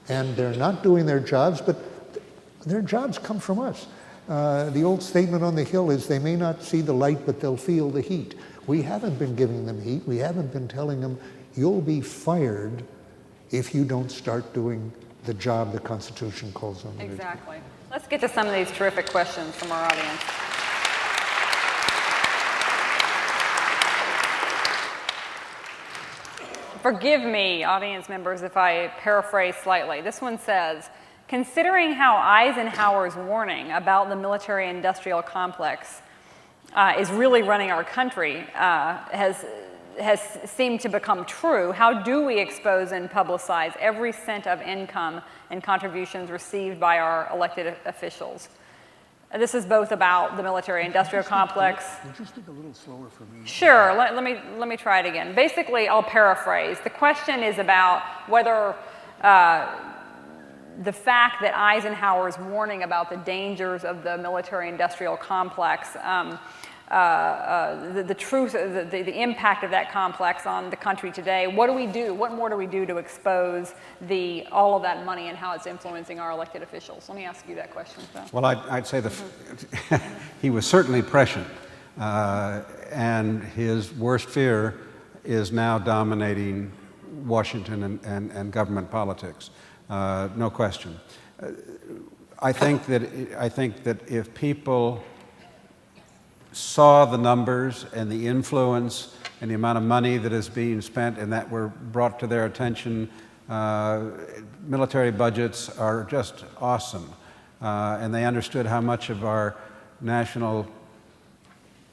And they're not doing their jobs, but their jobs come from us. The old statement on the Hill is they may not see the light, but they'll feel the heat. We haven't been giving them heat. We haven't been telling them, you'll be fired if you don't start doing the job the Constitution calls them to do. Exactly. Let's get to some of these terrific questions from our audience. Forgive me, audience members, if I paraphrase slightly. This one says, considering how Eisenhower's warning about the military-industrial complex is really running our country, has seemed to become true, how do we expose and publicize every cent of income and contributions received by our elected officials? This is both about the military-industrial complex. Would you speak a little slower for me? Sure. Let me try it again. Basically, I'll paraphrase. The question is about whether the fact that Eisenhower's warning about the dangers of the military-industrial complex the truth, the impact of that complex on the country today. What do we do? What more do we do to expose all of that money and how it's influencing our elected officials? Let me ask you that question, Phil. Well, I'd say he was certainly prescient, and his worst fear is now dominating Washington and government politics. No question. I think that if people saw the numbers and the influence and the amount of money that is being spent and that were brought to their attention, military budgets are just awesome. And they understood how much of our national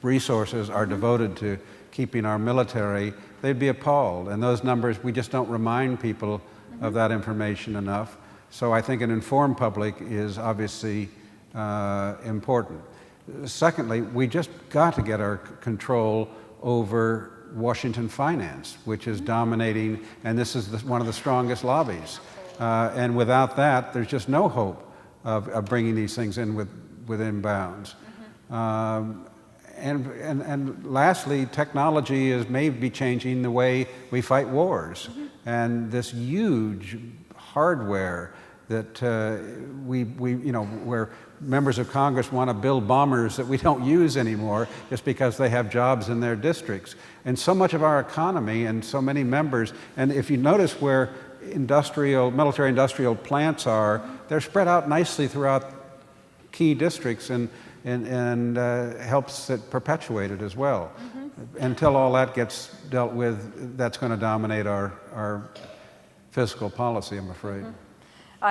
resources are devoted to keeping our military, they'd be appalled. And those numbers, we just don't remind people of that information enough. So I think an informed public is obviously important. Secondly, we just got to get our control over Washington finance, which is dominating, and this is one of the strongest lobbies. And without that, there's just no hope of bringing these things in within bounds. And lastly, technology may be changing the way we fight wars. And this huge hardware that where members of Congress want to build bombers that we don't use anymore just because they have jobs in their districts. And so much of our economy and so many members, and if you notice where military industrial plants are, they're spread out nicely throughout key districts and helps it perpetuate it as well. Until all that gets dealt with, that's going to dominate our fiscal policy, I'm afraid.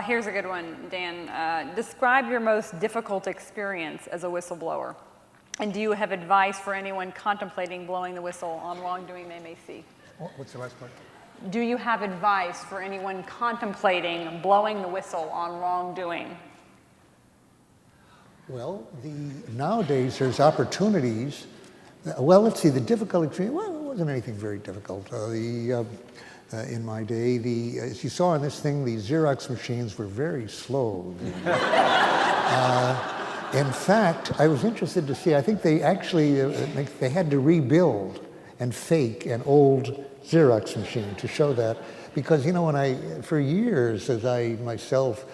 Here's a good one, Dan. Describe your most difficult experience as a whistleblower. And do you have advice for anyone contemplating blowing the whistle on wrongdoing they may see? What's the last part? Do you have advice for anyone contemplating blowing the whistle on wrongdoing? Well, nowadays there's opportunities. Well, let's see, the difficult experience, well, it wasn't anything very difficult. In my day, as you saw in this thing, the Xerox machines were very slow. In fact, I was interested to see, I think they actually, they had to rebuild and fake an old Xerox machine to show that. Because, for years, as I myself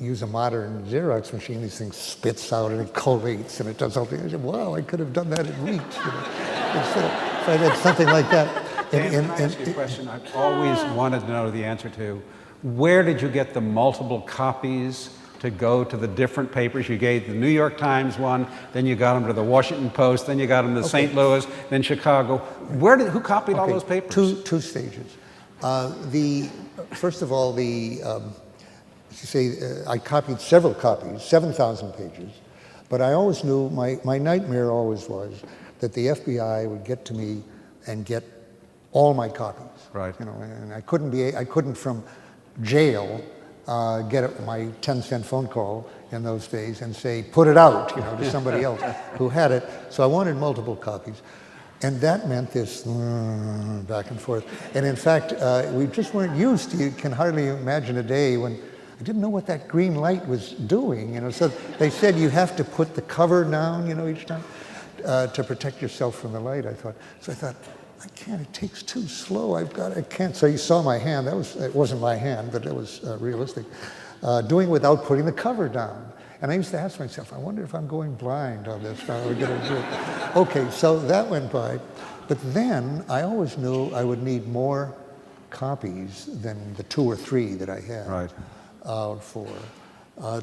use a modern Xerox machine, these things spits out and it collates and it does something. I said, wow, I could have done that in weeks. If I did something like that. Can I ask you a question I've always wanted to know the answer to? Where did you get the multiple copies to go to the different papers? You gave the New York Times one, then you got them to the Washington Post, then you got them to St. Louis, then Chicago. Who copied all those papers? Two stages. First of all, I copied several copies, 7,000 pages, but I always knew, my nightmare always was that the FBI would get to me and get all my copies. Right. And I couldn't from jail get my 10-cent phone call in those days and say, put it out, to somebody else who had it. So I wanted multiple copies. And that meant this back and forth. And in fact, we just weren't used to, you can hardly imagine a day when I didn't know what that green light was doing. So they said you have to put the cover down, each time to protect yourself from the light, I thought. So I thought, I can't, it takes too slow, I can't. So you saw my hand, it wasn't my hand, but it was realistic. Doing without putting the cover down. And I used to ask myself, I wonder if I'm going blind on this. Okay, so that went by. But then I always knew I would need more copies than the 2 or 3 that I had. Right.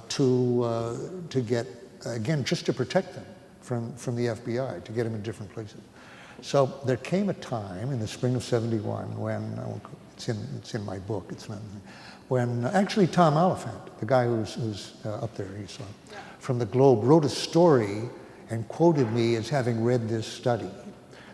To get, again, just to protect them from the FBI, to get them in different places. So there came a time in the spring of '71 when, it's in my book, it's not, when actually Tom Oliphant, the guy who's up there, you saw, from the Globe, wrote a story and quoted me as having read this study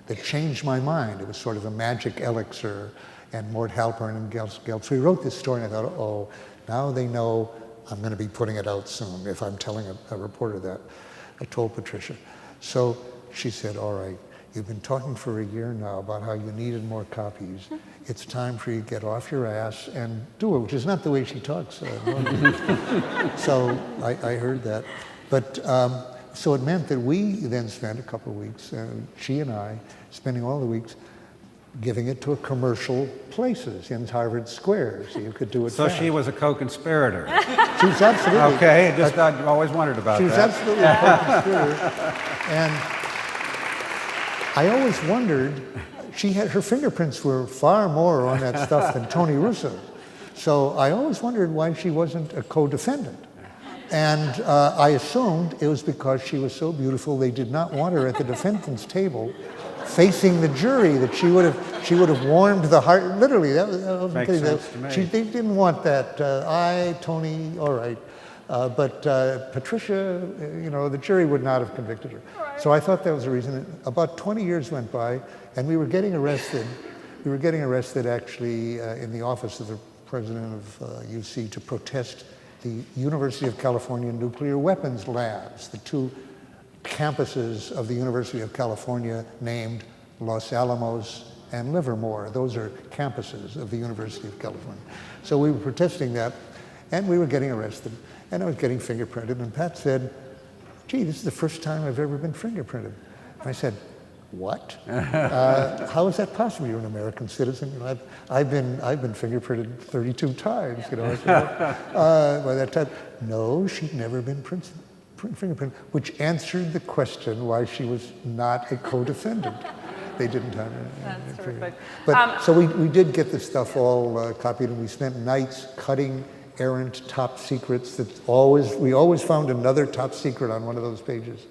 that changed my mind. It was sort of a magic elixir, and Mort Halpern and Gelb. So he wrote this story, and I thought, oh, now they know I'm going to be putting it out soon if I'm telling a reporter that. I told Patricia. So she said, all right, you've been talking for a year now about how you needed more copies. It's time for you to get off your ass and do it, which is not the way she talks. So I heard that. But So it meant that we then spent a couple of weeks, she and I, spending all the weeks giving it to commercial places in Harvard Square, so you could do it So fast. she was a co-conspirator. She was absolutely. Okay, I've always wondered about that. She was absolutely a co-conspirator. And I always wondered, her fingerprints were far more on that stuff than Tony Russo. So I always wondered why she wasn't a co-defendant. And I assumed it was because she was so beautiful they did not want her at the defendant's table facing the jury, that she would have warmed the heart. Literally, that was Makes sense to me. they didn't want that. Tony, all right. But Patricia, the jury would not have convicted her. So I thought that was the reason. About 20 years went by, and we were getting arrested. We were getting arrested, actually, in the office of the president of UC to protest the University of California nuclear weapons labs, the two campuses of the University of California named Los Alamos and Livermore. Those are campuses of the University of California. So we were protesting that, and we were getting arrested, and I was getting fingerprinted, and Pat said, gee, this is the first time I've ever been fingerprinted. And I said, what? How is that possible? You're an American citizen. I've been fingerprinted 32 times. By that time, no, she'd never been fingerprinted, which answered the question why she was not a co-defendant. They didn't have her. That's terrific. But so we did get the stuff all copied, and we spent nights cutting errant top secrets. We always found another top secret on one of those pages.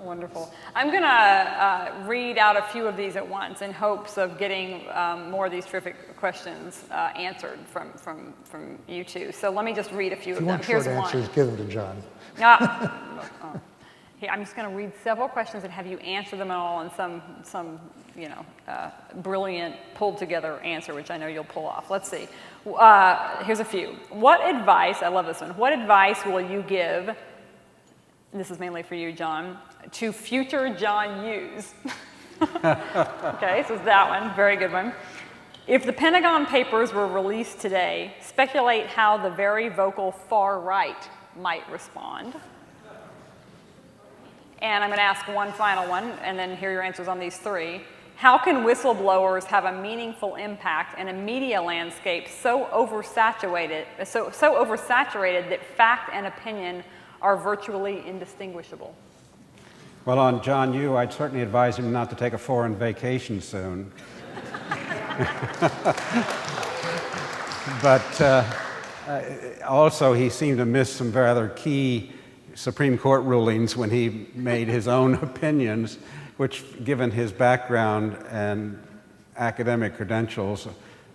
Wonderful. I'm going to read out a few of these at once in hopes of getting more of these terrific questions answered from you two. So let me just read a few of them. If you want short answers, give them to John. I'm just going to read several questions and have you answer them all in some brilliant pulled together answer, which I know you'll pull off. Let's see. Here's a few. What advice, I love this one, what advice will you give, and this is mainly for you, John, to future John Hughes? Okay, so it's that one, very good one. If the Pentagon Papers were released today, speculate how the very vocal far right might respond. And I'm going to ask one final one, and then hear your answers on these three. How can whistleblowers have a meaningful impact in a media landscape so oversaturated that fact and opinion are virtually indistinguishable? Well, on John Yoo, I'd certainly advise him not to take a foreign vacation soon. But also, he seemed to miss some rather key Supreme Court rulings when he made his own opinions, which, given his background and academic credentials,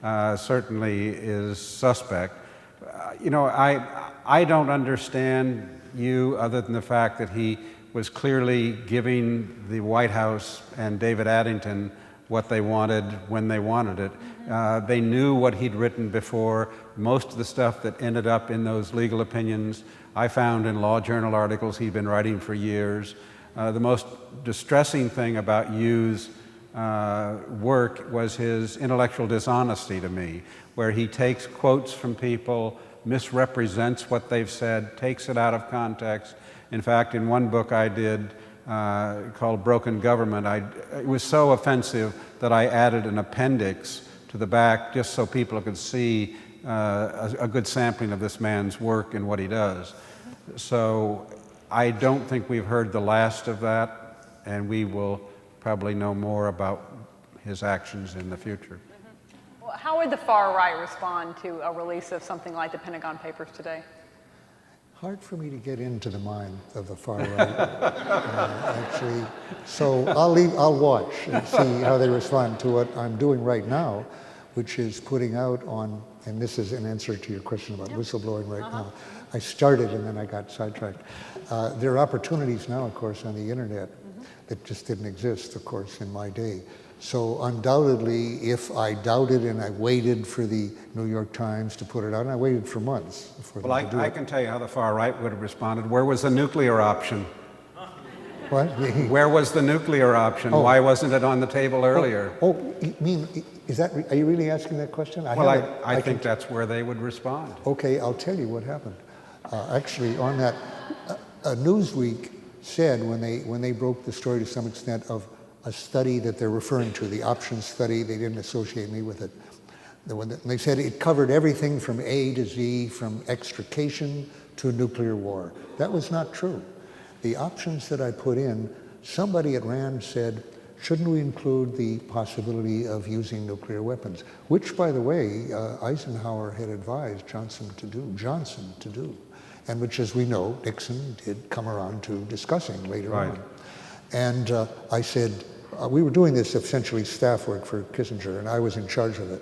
certainly is suspect. I don't understand you other than the fact that he was clearly giving the White House and David Addington what they wanted when they wanted it. They knew what he'd written before. Most of the stuff that ended up in those legal opinions I found in law journal articles he'd been writing for years. The most distressing thing about Yu's work was his intellectual dishonesty to me, where he takes quotes from people, misrepresents what they've said, takes it out of context. In fact, in one book I did called Broken Government, it was so offensive that I added an appendix to the back just so people could see a good sampling of this man's work and what he does. So I don't think we've heard the last of that, and we will probably know more about his actions in the future. Well, how would the far right respond to a release of something like the Pentagon Papers today? Hard for me to get into the mind of the far right, actually. So I'll watch and see how they respond to what I'm doing right now, which is putting out on, and this is an answer to your question about whistleblowing right now. I started and then I got sidetracked. There are opportunities now, of course, on the internet that just didn't exist, of course, in my day. So undoubtedly, if I doubted and I waited for the New York Times to put it out, and I waited for months before they could do it. I can tell you how the far right would have responded. Where was the nuclear option? What? Where was the nuclear option? Why wasn't it on the table earlier? You mean, are you really asking that question? I think that's where they would respond. Okay, I'll tell you what happened. Actually, on that, Newsweek said when they broke the story to some extent of a study that they're referring to, the options study. They didn't associate me with it. They said it covered everything from A to Z, from extrication to nuclear war. That was not true. The options that I put in, somebody at RAND said, shouldn't we include the possibility of using nuclear weapons? Which, by the way, Eisenhower had advised Johnson to do, and which, as we know, Nixon did come around to discussing later on. And I said, we were doing this essentially staff work for Kissinger, and I was in charge of it.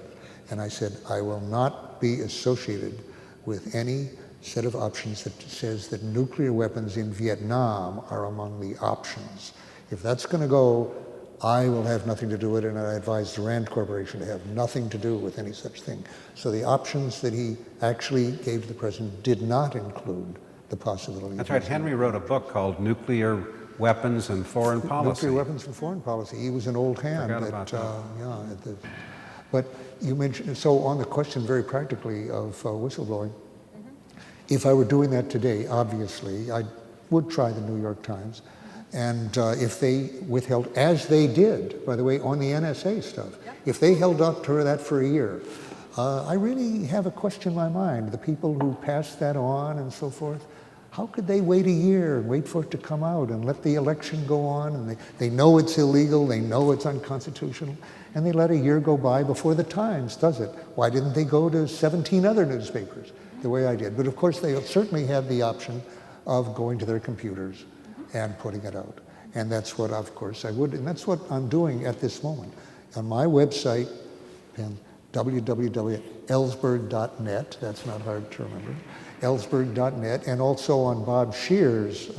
And I said, I will not be associated with any set of options that says that nuclear weapons in Vietnam are among the options. If that's going to go, I will have nothing to do with it, and I advised the RAND Corporation to have nothing to do with any such thing. So the options that he actually gave the president did not include the possibility. That's right. Henry wrote a book called Nuclear Weapons and Foreign Policy. Nuclear Weapons and Foreign Policy. He was an old hand. But you mentioned, so on the question very practically of whistleblowing, if I were doing that today, obviously, I would try the New York Times. And if they withheld, as they did, by the way, on the NSA stuff, if they held up to that for a year, I really have a question in my mind. The people who passed that on and so forth, how could they wait a year and wait for it to come out and let the election go on? And they know it's illegal, they know it's unconstitutional, and they let a year go by before the Times does it. Why didn't they go to 17 other newspapers the way I did? But of course, they certainly had the option of going to their computers and putting it out. And that's what, of course, I would, and that's what I'm doing at this moment. On my website, www.ellsberg.net, that's not hard to remember, ellsberg.net, and also on Bob Scheer's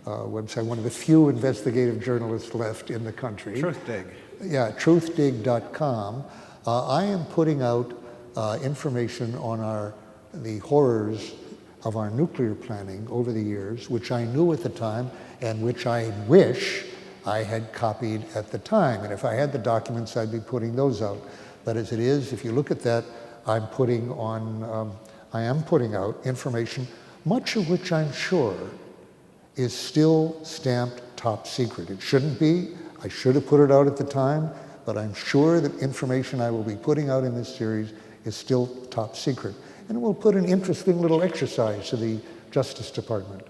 website, one of the few investigative journalists left in the country. Truthdig. Yeah, truthdig.com. I am putting out information on the horrors of our nuclear planning over the years, which I knew at the time and which I wish I had copied at the time. And if I had the documents, I'd be putting those out. But as it is, if you look at that, I am putting out information, much of which I'm sure is still stamped top secret. It shouldn't be. I should have put it out at the time, but I'm sure that information I will be putting out in this series is still top secret. And we'll put an interesting little exercise to the Justice Department.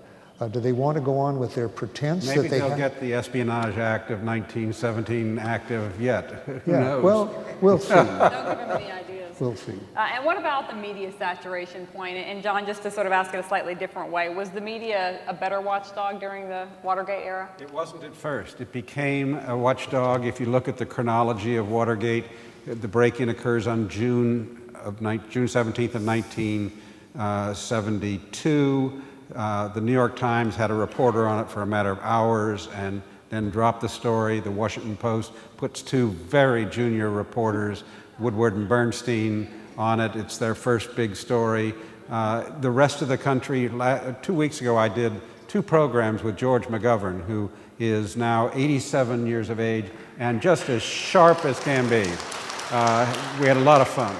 Do they want to go on with their pretense Maybe that they they'll get the Espionage Act of 1917 active yet. Who knows? Well, we'll see. Don't give him any ideas. We'll see. And what about the media saturation point? And John, just to sort of ask it a slightly different way, was the media a better watchdog during the Watergate era? It wasn't at first. It became a watchdog. If you look at the chronology of Watergate, the break-in occurs on June 17th of 1972. The New York Times had a reporter on it for a matter of hours and then dropped the story. The Washington Post puts two very junior reporters, Woodward and Bernstein, on it. It's their first big story. The rest of the country, 2 weeks ago I did 2 programs with George McGovern, who is now 87 years of age and just as sharp as can be. We had a lot of fun.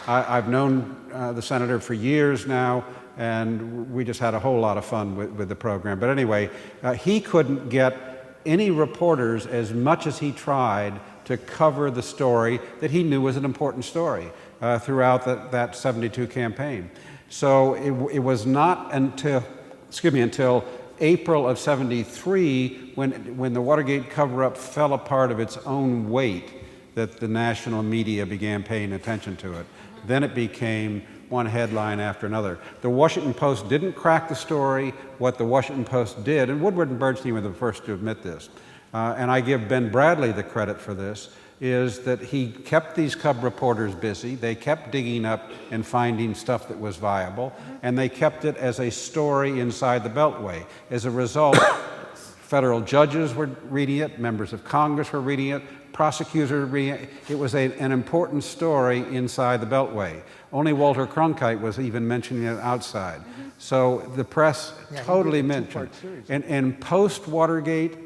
I've known the senator for years now, and we just had a whole lot of fun with the program. But anyway, he couldn't get any reporters, as much as he tried, to cover the story that he knew was an important story throughout that 72 campaign. So it was not until April of 73, when the Watergate cover-up fell apart of its own weight, that the national media began paying attention to it. Then it became one headline after another. The Washington Post didn't crack the story. What the Washington Post did, and Woodward and Bernstein were the first to admit this, and I give Ben Bradley the credit for this, is that he kept these cub reporters busy. They kept digging up and finding stuff that was viable, and they kept it as a story inside the Beltway. As a result, federal judges were reading it, members of Congress were reading it, prosecutors were reading it. It was an important story inside the Beltway. Only Walter Cronkite was even mentioning it outside. So the press totally mentioned. And post-Watergate,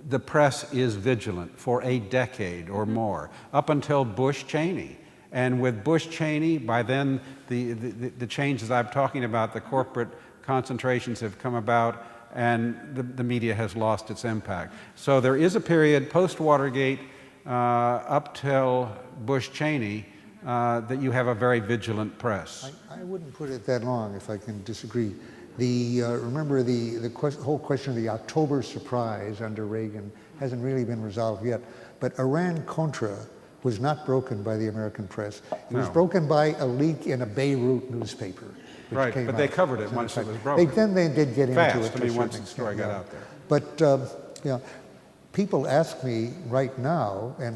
the press is vigilant for a decade or more, up until Bush-Cheney. And with Bush-Cheney, by then, the changes I'm talking about, the corporate concentrations have come about. and the media has lost its impact. So there is a period post-Watergate up till Bush-Cheney that you have a very vigilant press. I wouldn't put it that long, if I can disagree. Remember, the whole question of the October surprise under Reagan hasn't really been resolved yet. But Iran-Contra was not broken by the American press. It was broken by a leak in a Beirut newspaper. Right, but they covered it once it was broken. Then they did get into it. I mean, once the story got out there. But people ask me right now, and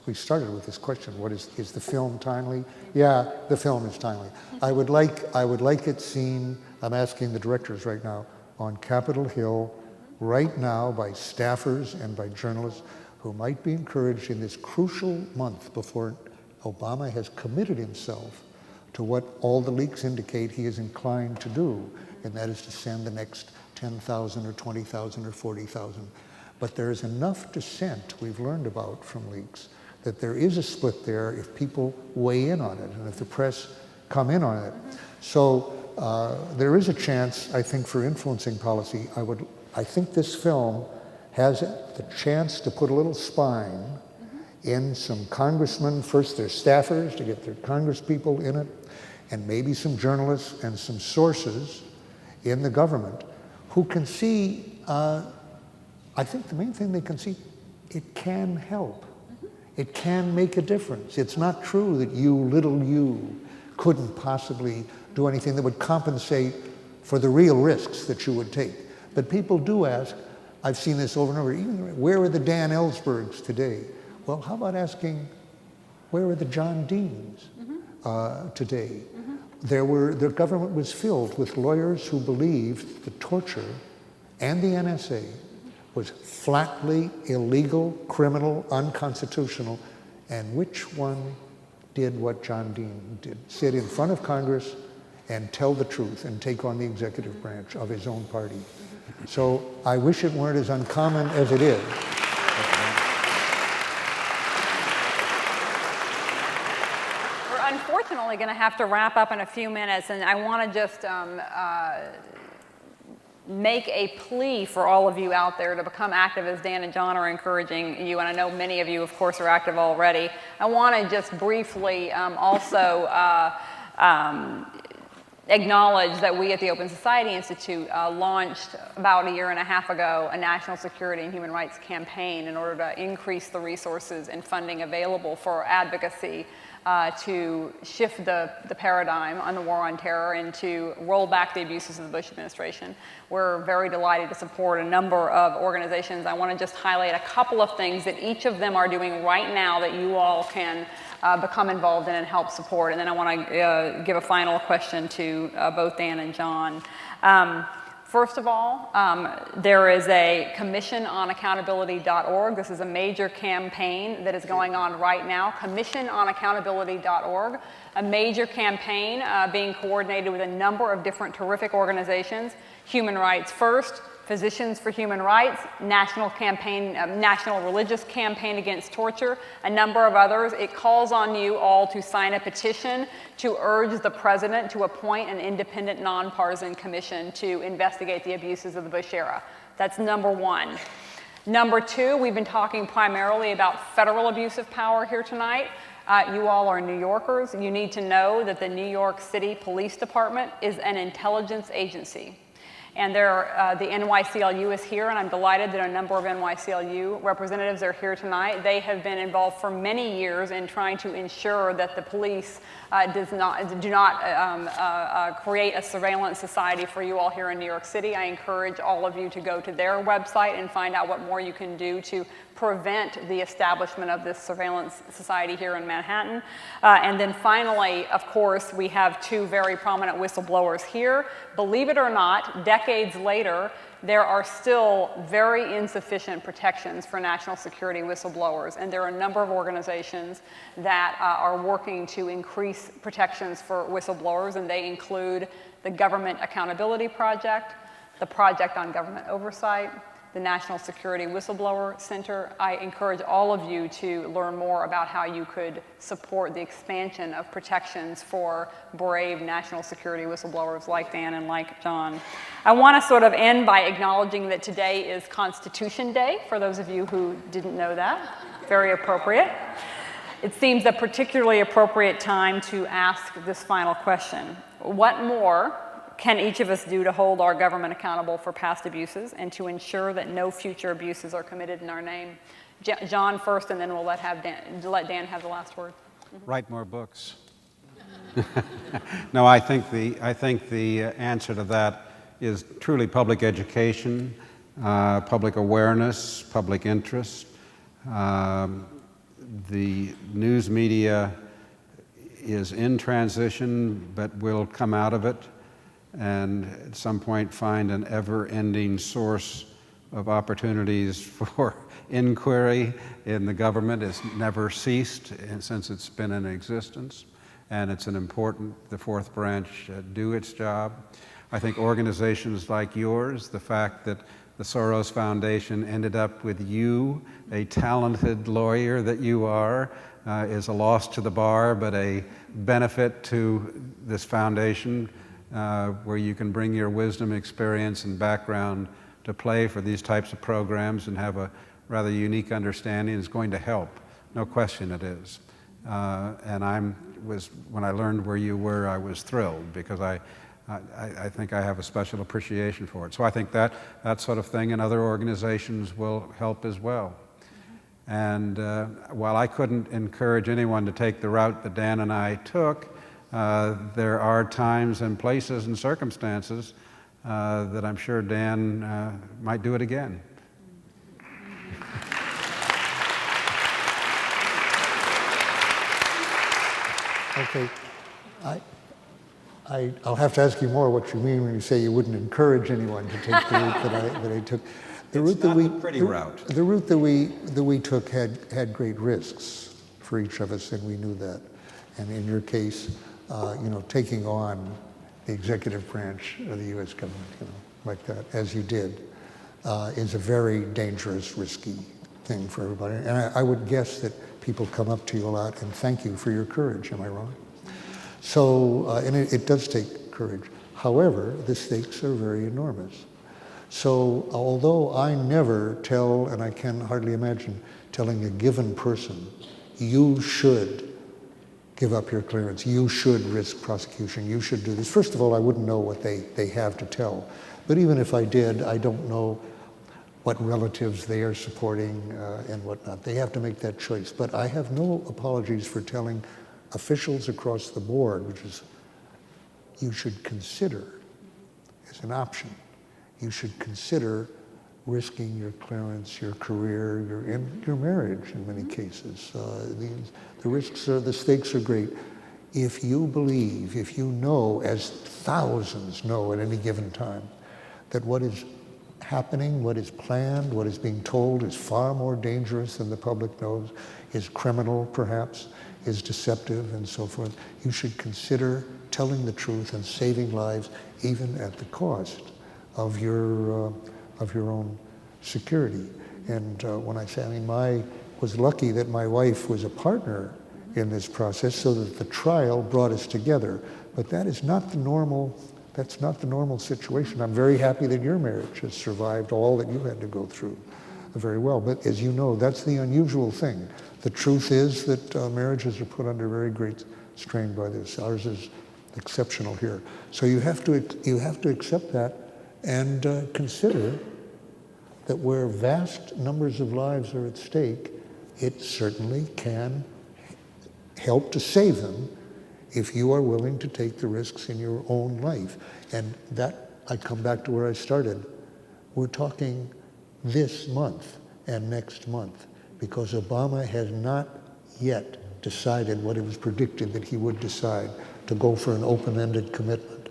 we started with this question: what is the film timely? Yeah, the film is timely. I would like it seen. I'm asking the directors right now on Capitol Hill, right now, by staffers and by journalists who might be encouraged in this crucial month before Obama has committed himself to what all the leaks indicate he is inclined to do, and that is to send the next 10,000 or 20,000 or 40,000. But there is enough dissent we've learned about from leaks that there is a split there if people weigh in on it and if the press come in on it. So there is a chance, I think, for influencing policy. I think this film has the chance to put a little spine in some congressmen, first their staffers, to get their congresspeople in it, and maybe some journalists and some sources in the government who can see, I think the main thing they can see, it can help. It can make a difference. It's not true that little you, couldn't possibly do anything that would compensate for the real risks that you would take. But people do ask, I've seen this over and over, even where are the Dan Ellsbergs today? Well, how about asking, where are the John Deans today? The government was filled with lawyers who believed the torture and the NSA was flatly illegal, criminal, unconstitutional, and which one did what John Dean did? Sit in front of Congress and tell the truth and take on the executive branch of his own party. So I wish it weren't as uncommon as it is. We're unfortunately going to have to wrap up in a few minutes, and I want to just make a plea for all of you out there to become active as Dan and John are encouraging you, and I know many of you, of course, are active already. I want to just briefly also acknowledge that we at the Open Society Institute launched about a year and a half ago a national security and human rights campaign in order to increase the resources and funding available for advocacy to shift the paradigm on the war on terror and to roll back the abuses of the Bush administration. We're very delighted to support a number of organizations. I want to just highlight a couple of things that each of them are doing right now that you all can become involved in and help support. And then I want to give a final question to both Dan and John. First of all, there is a commissiononaccountability.org. This is a major campaign that is going on right now, commissiononaccountability.org, a major campaign being coordinated with a number of different terrific organizations, Human Rights First, Physicians for Human Rights, National Religious Campaign Against Torture, a number of others. It calls on you all to sign a petition to urge the president to appoint an independent, nonpartisan commission to investigate the abuses of the Bush era. That's number one. Number two, we've been talking primarily about federal abuse of power here tonight. You all are New Yorkers. You need to know that the New York City Police Department is an intelligence agency. And the NYCLU is here, and I'm delighted that a number of NYCLU representatives are here tonight. They have been involved for many years in trying to ensure that the police do not create a surveillance society for you all here in New York City. I encourage all of you to go to their website and find out what more you can do to prevent the establishment of this surveillance society here in Manhattan. And then finally, of course, we have two very prominent whistleblowers here. Believe it or not, decades later, there are still very insufficient protections for national security whistleblowers, and there are a number of organizations that are working to increase protections for whistleblowers, and they include the Government Accountability Project, the Project on Government Oversight, the National Security Whistleblower Center. I encourage all of you to learn more about how you could support the expansion of protections for brave national security whistleblowers like Dan and like John. I want to sort of end by acknowledging that today is Constitution Day, for those of you who didn't know that. Very appropriate. It seems a particularly appropriate time to ask this final question. What more can each of us do to hold our government accountable for past abuses and to ensure that no future abuses are committed in our name? John first, and then we'll let Dan have the last word. Write more books. No, I think the answer to that is truly public education, public awareness, public interest. The news media is in transition, but will come out of it and at some point find an ever-ending source of opportunities for inquiry in the government. It's never ceased since it's been in existence, and it's an important, the fourth branch, do its job. I think organizations like yours, the fact that the Soros Foundation ended up with you, a talented lawyer that you are, is a loss to the bar, but a benefit to this foundation where you can bring your wisdom, experience, and background to play for these types of programs and have a rather unique understanding. Is going to help. No question it is. And when I learned where you were, I was thrilled because I think I have a special appreciation for it. So I think that sort of thing in other organizations will help as well. And while I couldn't encourage anyone to take the route that Dan and I took, there are times and places and circumstances that I'm sure Dan might do it again. Okay. I'll have to ask you more what you mean when you say you wouldn't encourage anyone to take the route that I took. The route that we took had great risks for each of us, and we knew that. And in your case, taking on the executive branch of the U.S. government, like that, as you did, is a very dangerous, risky thing for everybody. And I would guess that people come up to you a lot and thank you for your courage. Am I wrong? So, and it does take courage. However, the stakes are very enormous. So, although I never tell, and I can hardly imagine telling a given person, you should give up your clearance, you should risk prosecution, you should do this. First of all, I wouldn't know what they have to tell. But even if I did, I don't know what relatives they are supporting and whatnot. They have to make that choice. But I have no apologies for telling officials across the board, which is you should consider as an option. You should consider risking your clearance, your career, your marriage in many cases. The stakes are great. If you believe, if you know, as thousands know at any given time, that what is happening, what is planned, what is being told is far more dangerous than the public knows, is criminal perhaps, is deceptive and so forth, you should consider telling the truth and saving lives even at the cost of your own security. And when I say, I was lucky that my wife was a partner in this process so that the trial brought us together. But that is not the normal, that's not the normal situation. I'm very happy that your marriage has survived all that you had to go through very well. But as you know, that's the unusual thing. The truth is that marriages are put under very great strain by this. Ours is exceptional here. So you have to accept that and consider that where vast numbers of lives are at stake, it certainly can help to save them if you are willing to take the risks in your own life. And that, I come back to where I started. We're talking this month and next month, because Obama has not yet decided what it was predicted that he would decide, to go for an open-ended commitment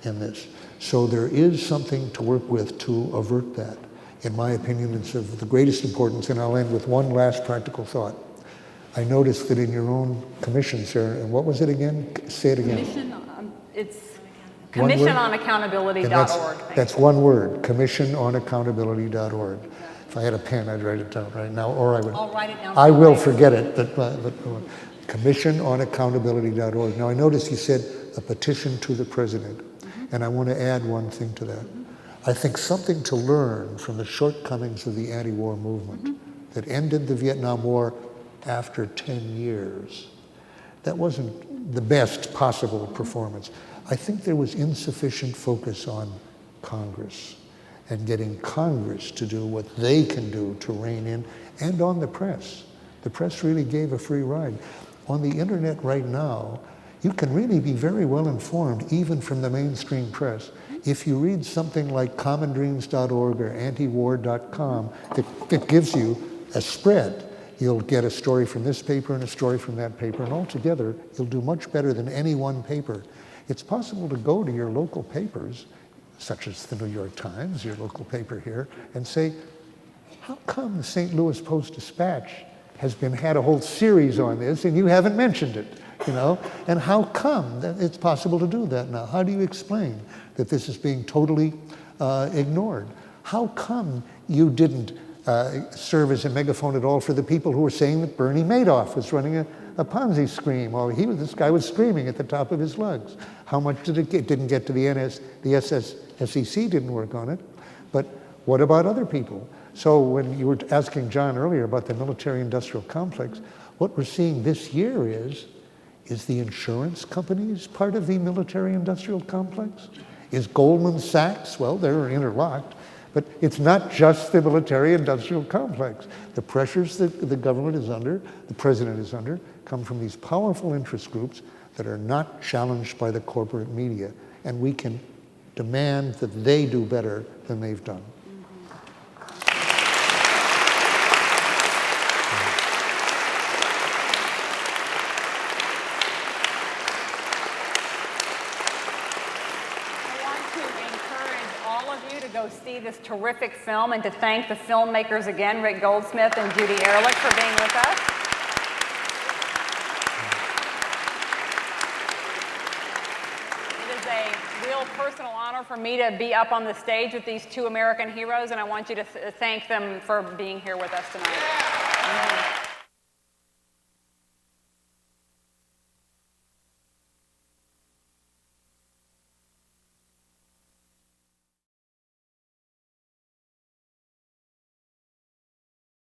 in this. So there is something to work with to avert that. In my opinion, it's of the greatest importance, and I'll end with one last practical thought. I noticed that in your own commission, Sarah, and what was it again? Say it again. Commission, it's Commissiononaccountability.org. That's one word, commissiononaccountability.org. If I had a pen, I'd write it down right now, or I would. I'll write it down. I will forget it, but commissiononaccountability.org. Now, I noticed you said a petition to the president, and I want to add one thing to that. I think something to learn from the shortcomings of the anti-war movement that ended the Vietnam War after 10 years. That wasn't the best possible performance. I think there was insufficient focus on Congress and getting Congress to do what they can do to rein in, and on the press. The press really gave a free ride. On the internet right now, you can really be very well informed, even from the mainstream press. If you read something like commondreams.org or antiwar.com, it gives you a spread. You'll get a story from this paper and a story from that paper, and altogether, you'll do much better than any one paper. It's possible to go to your local papers, such as the New York Times, your local paper here, and say, how come the St. Louis Post-Dispatch has had a whole series on this and you haven't mentioned it, you know? And how come that it's possible to do that now? How do you explain that this is being totally ignored? How come you didn't serve as a megaphone at all for the people who were saying that Bernie Madoff was running a Ponzi scheme? Well, this guy was screaming at the top of his lungs. How much did it get? It didn't get to the SEC didn't work on it. But what about other people? So when you were asking John earlier about the military-industrial complex, what we're seeing this year is the insurance companies part of the military-industrial complex? Is Goldman Sachs? Well, they're interlocked. But it's not just the military-industrial complex. The pressures that the government is under, the president is under, come from these powerful interest groups that are not challenged by the corporate media. And we can demand that they do better than they've done. See this terrific film, and to thank the filmmakers again, Rick Goldsmith and Judy Ehrlich, for being with us. It is a real personal honor for me to be up on the stage with these two American heroes, and I want you to thank them for being here with us tonight.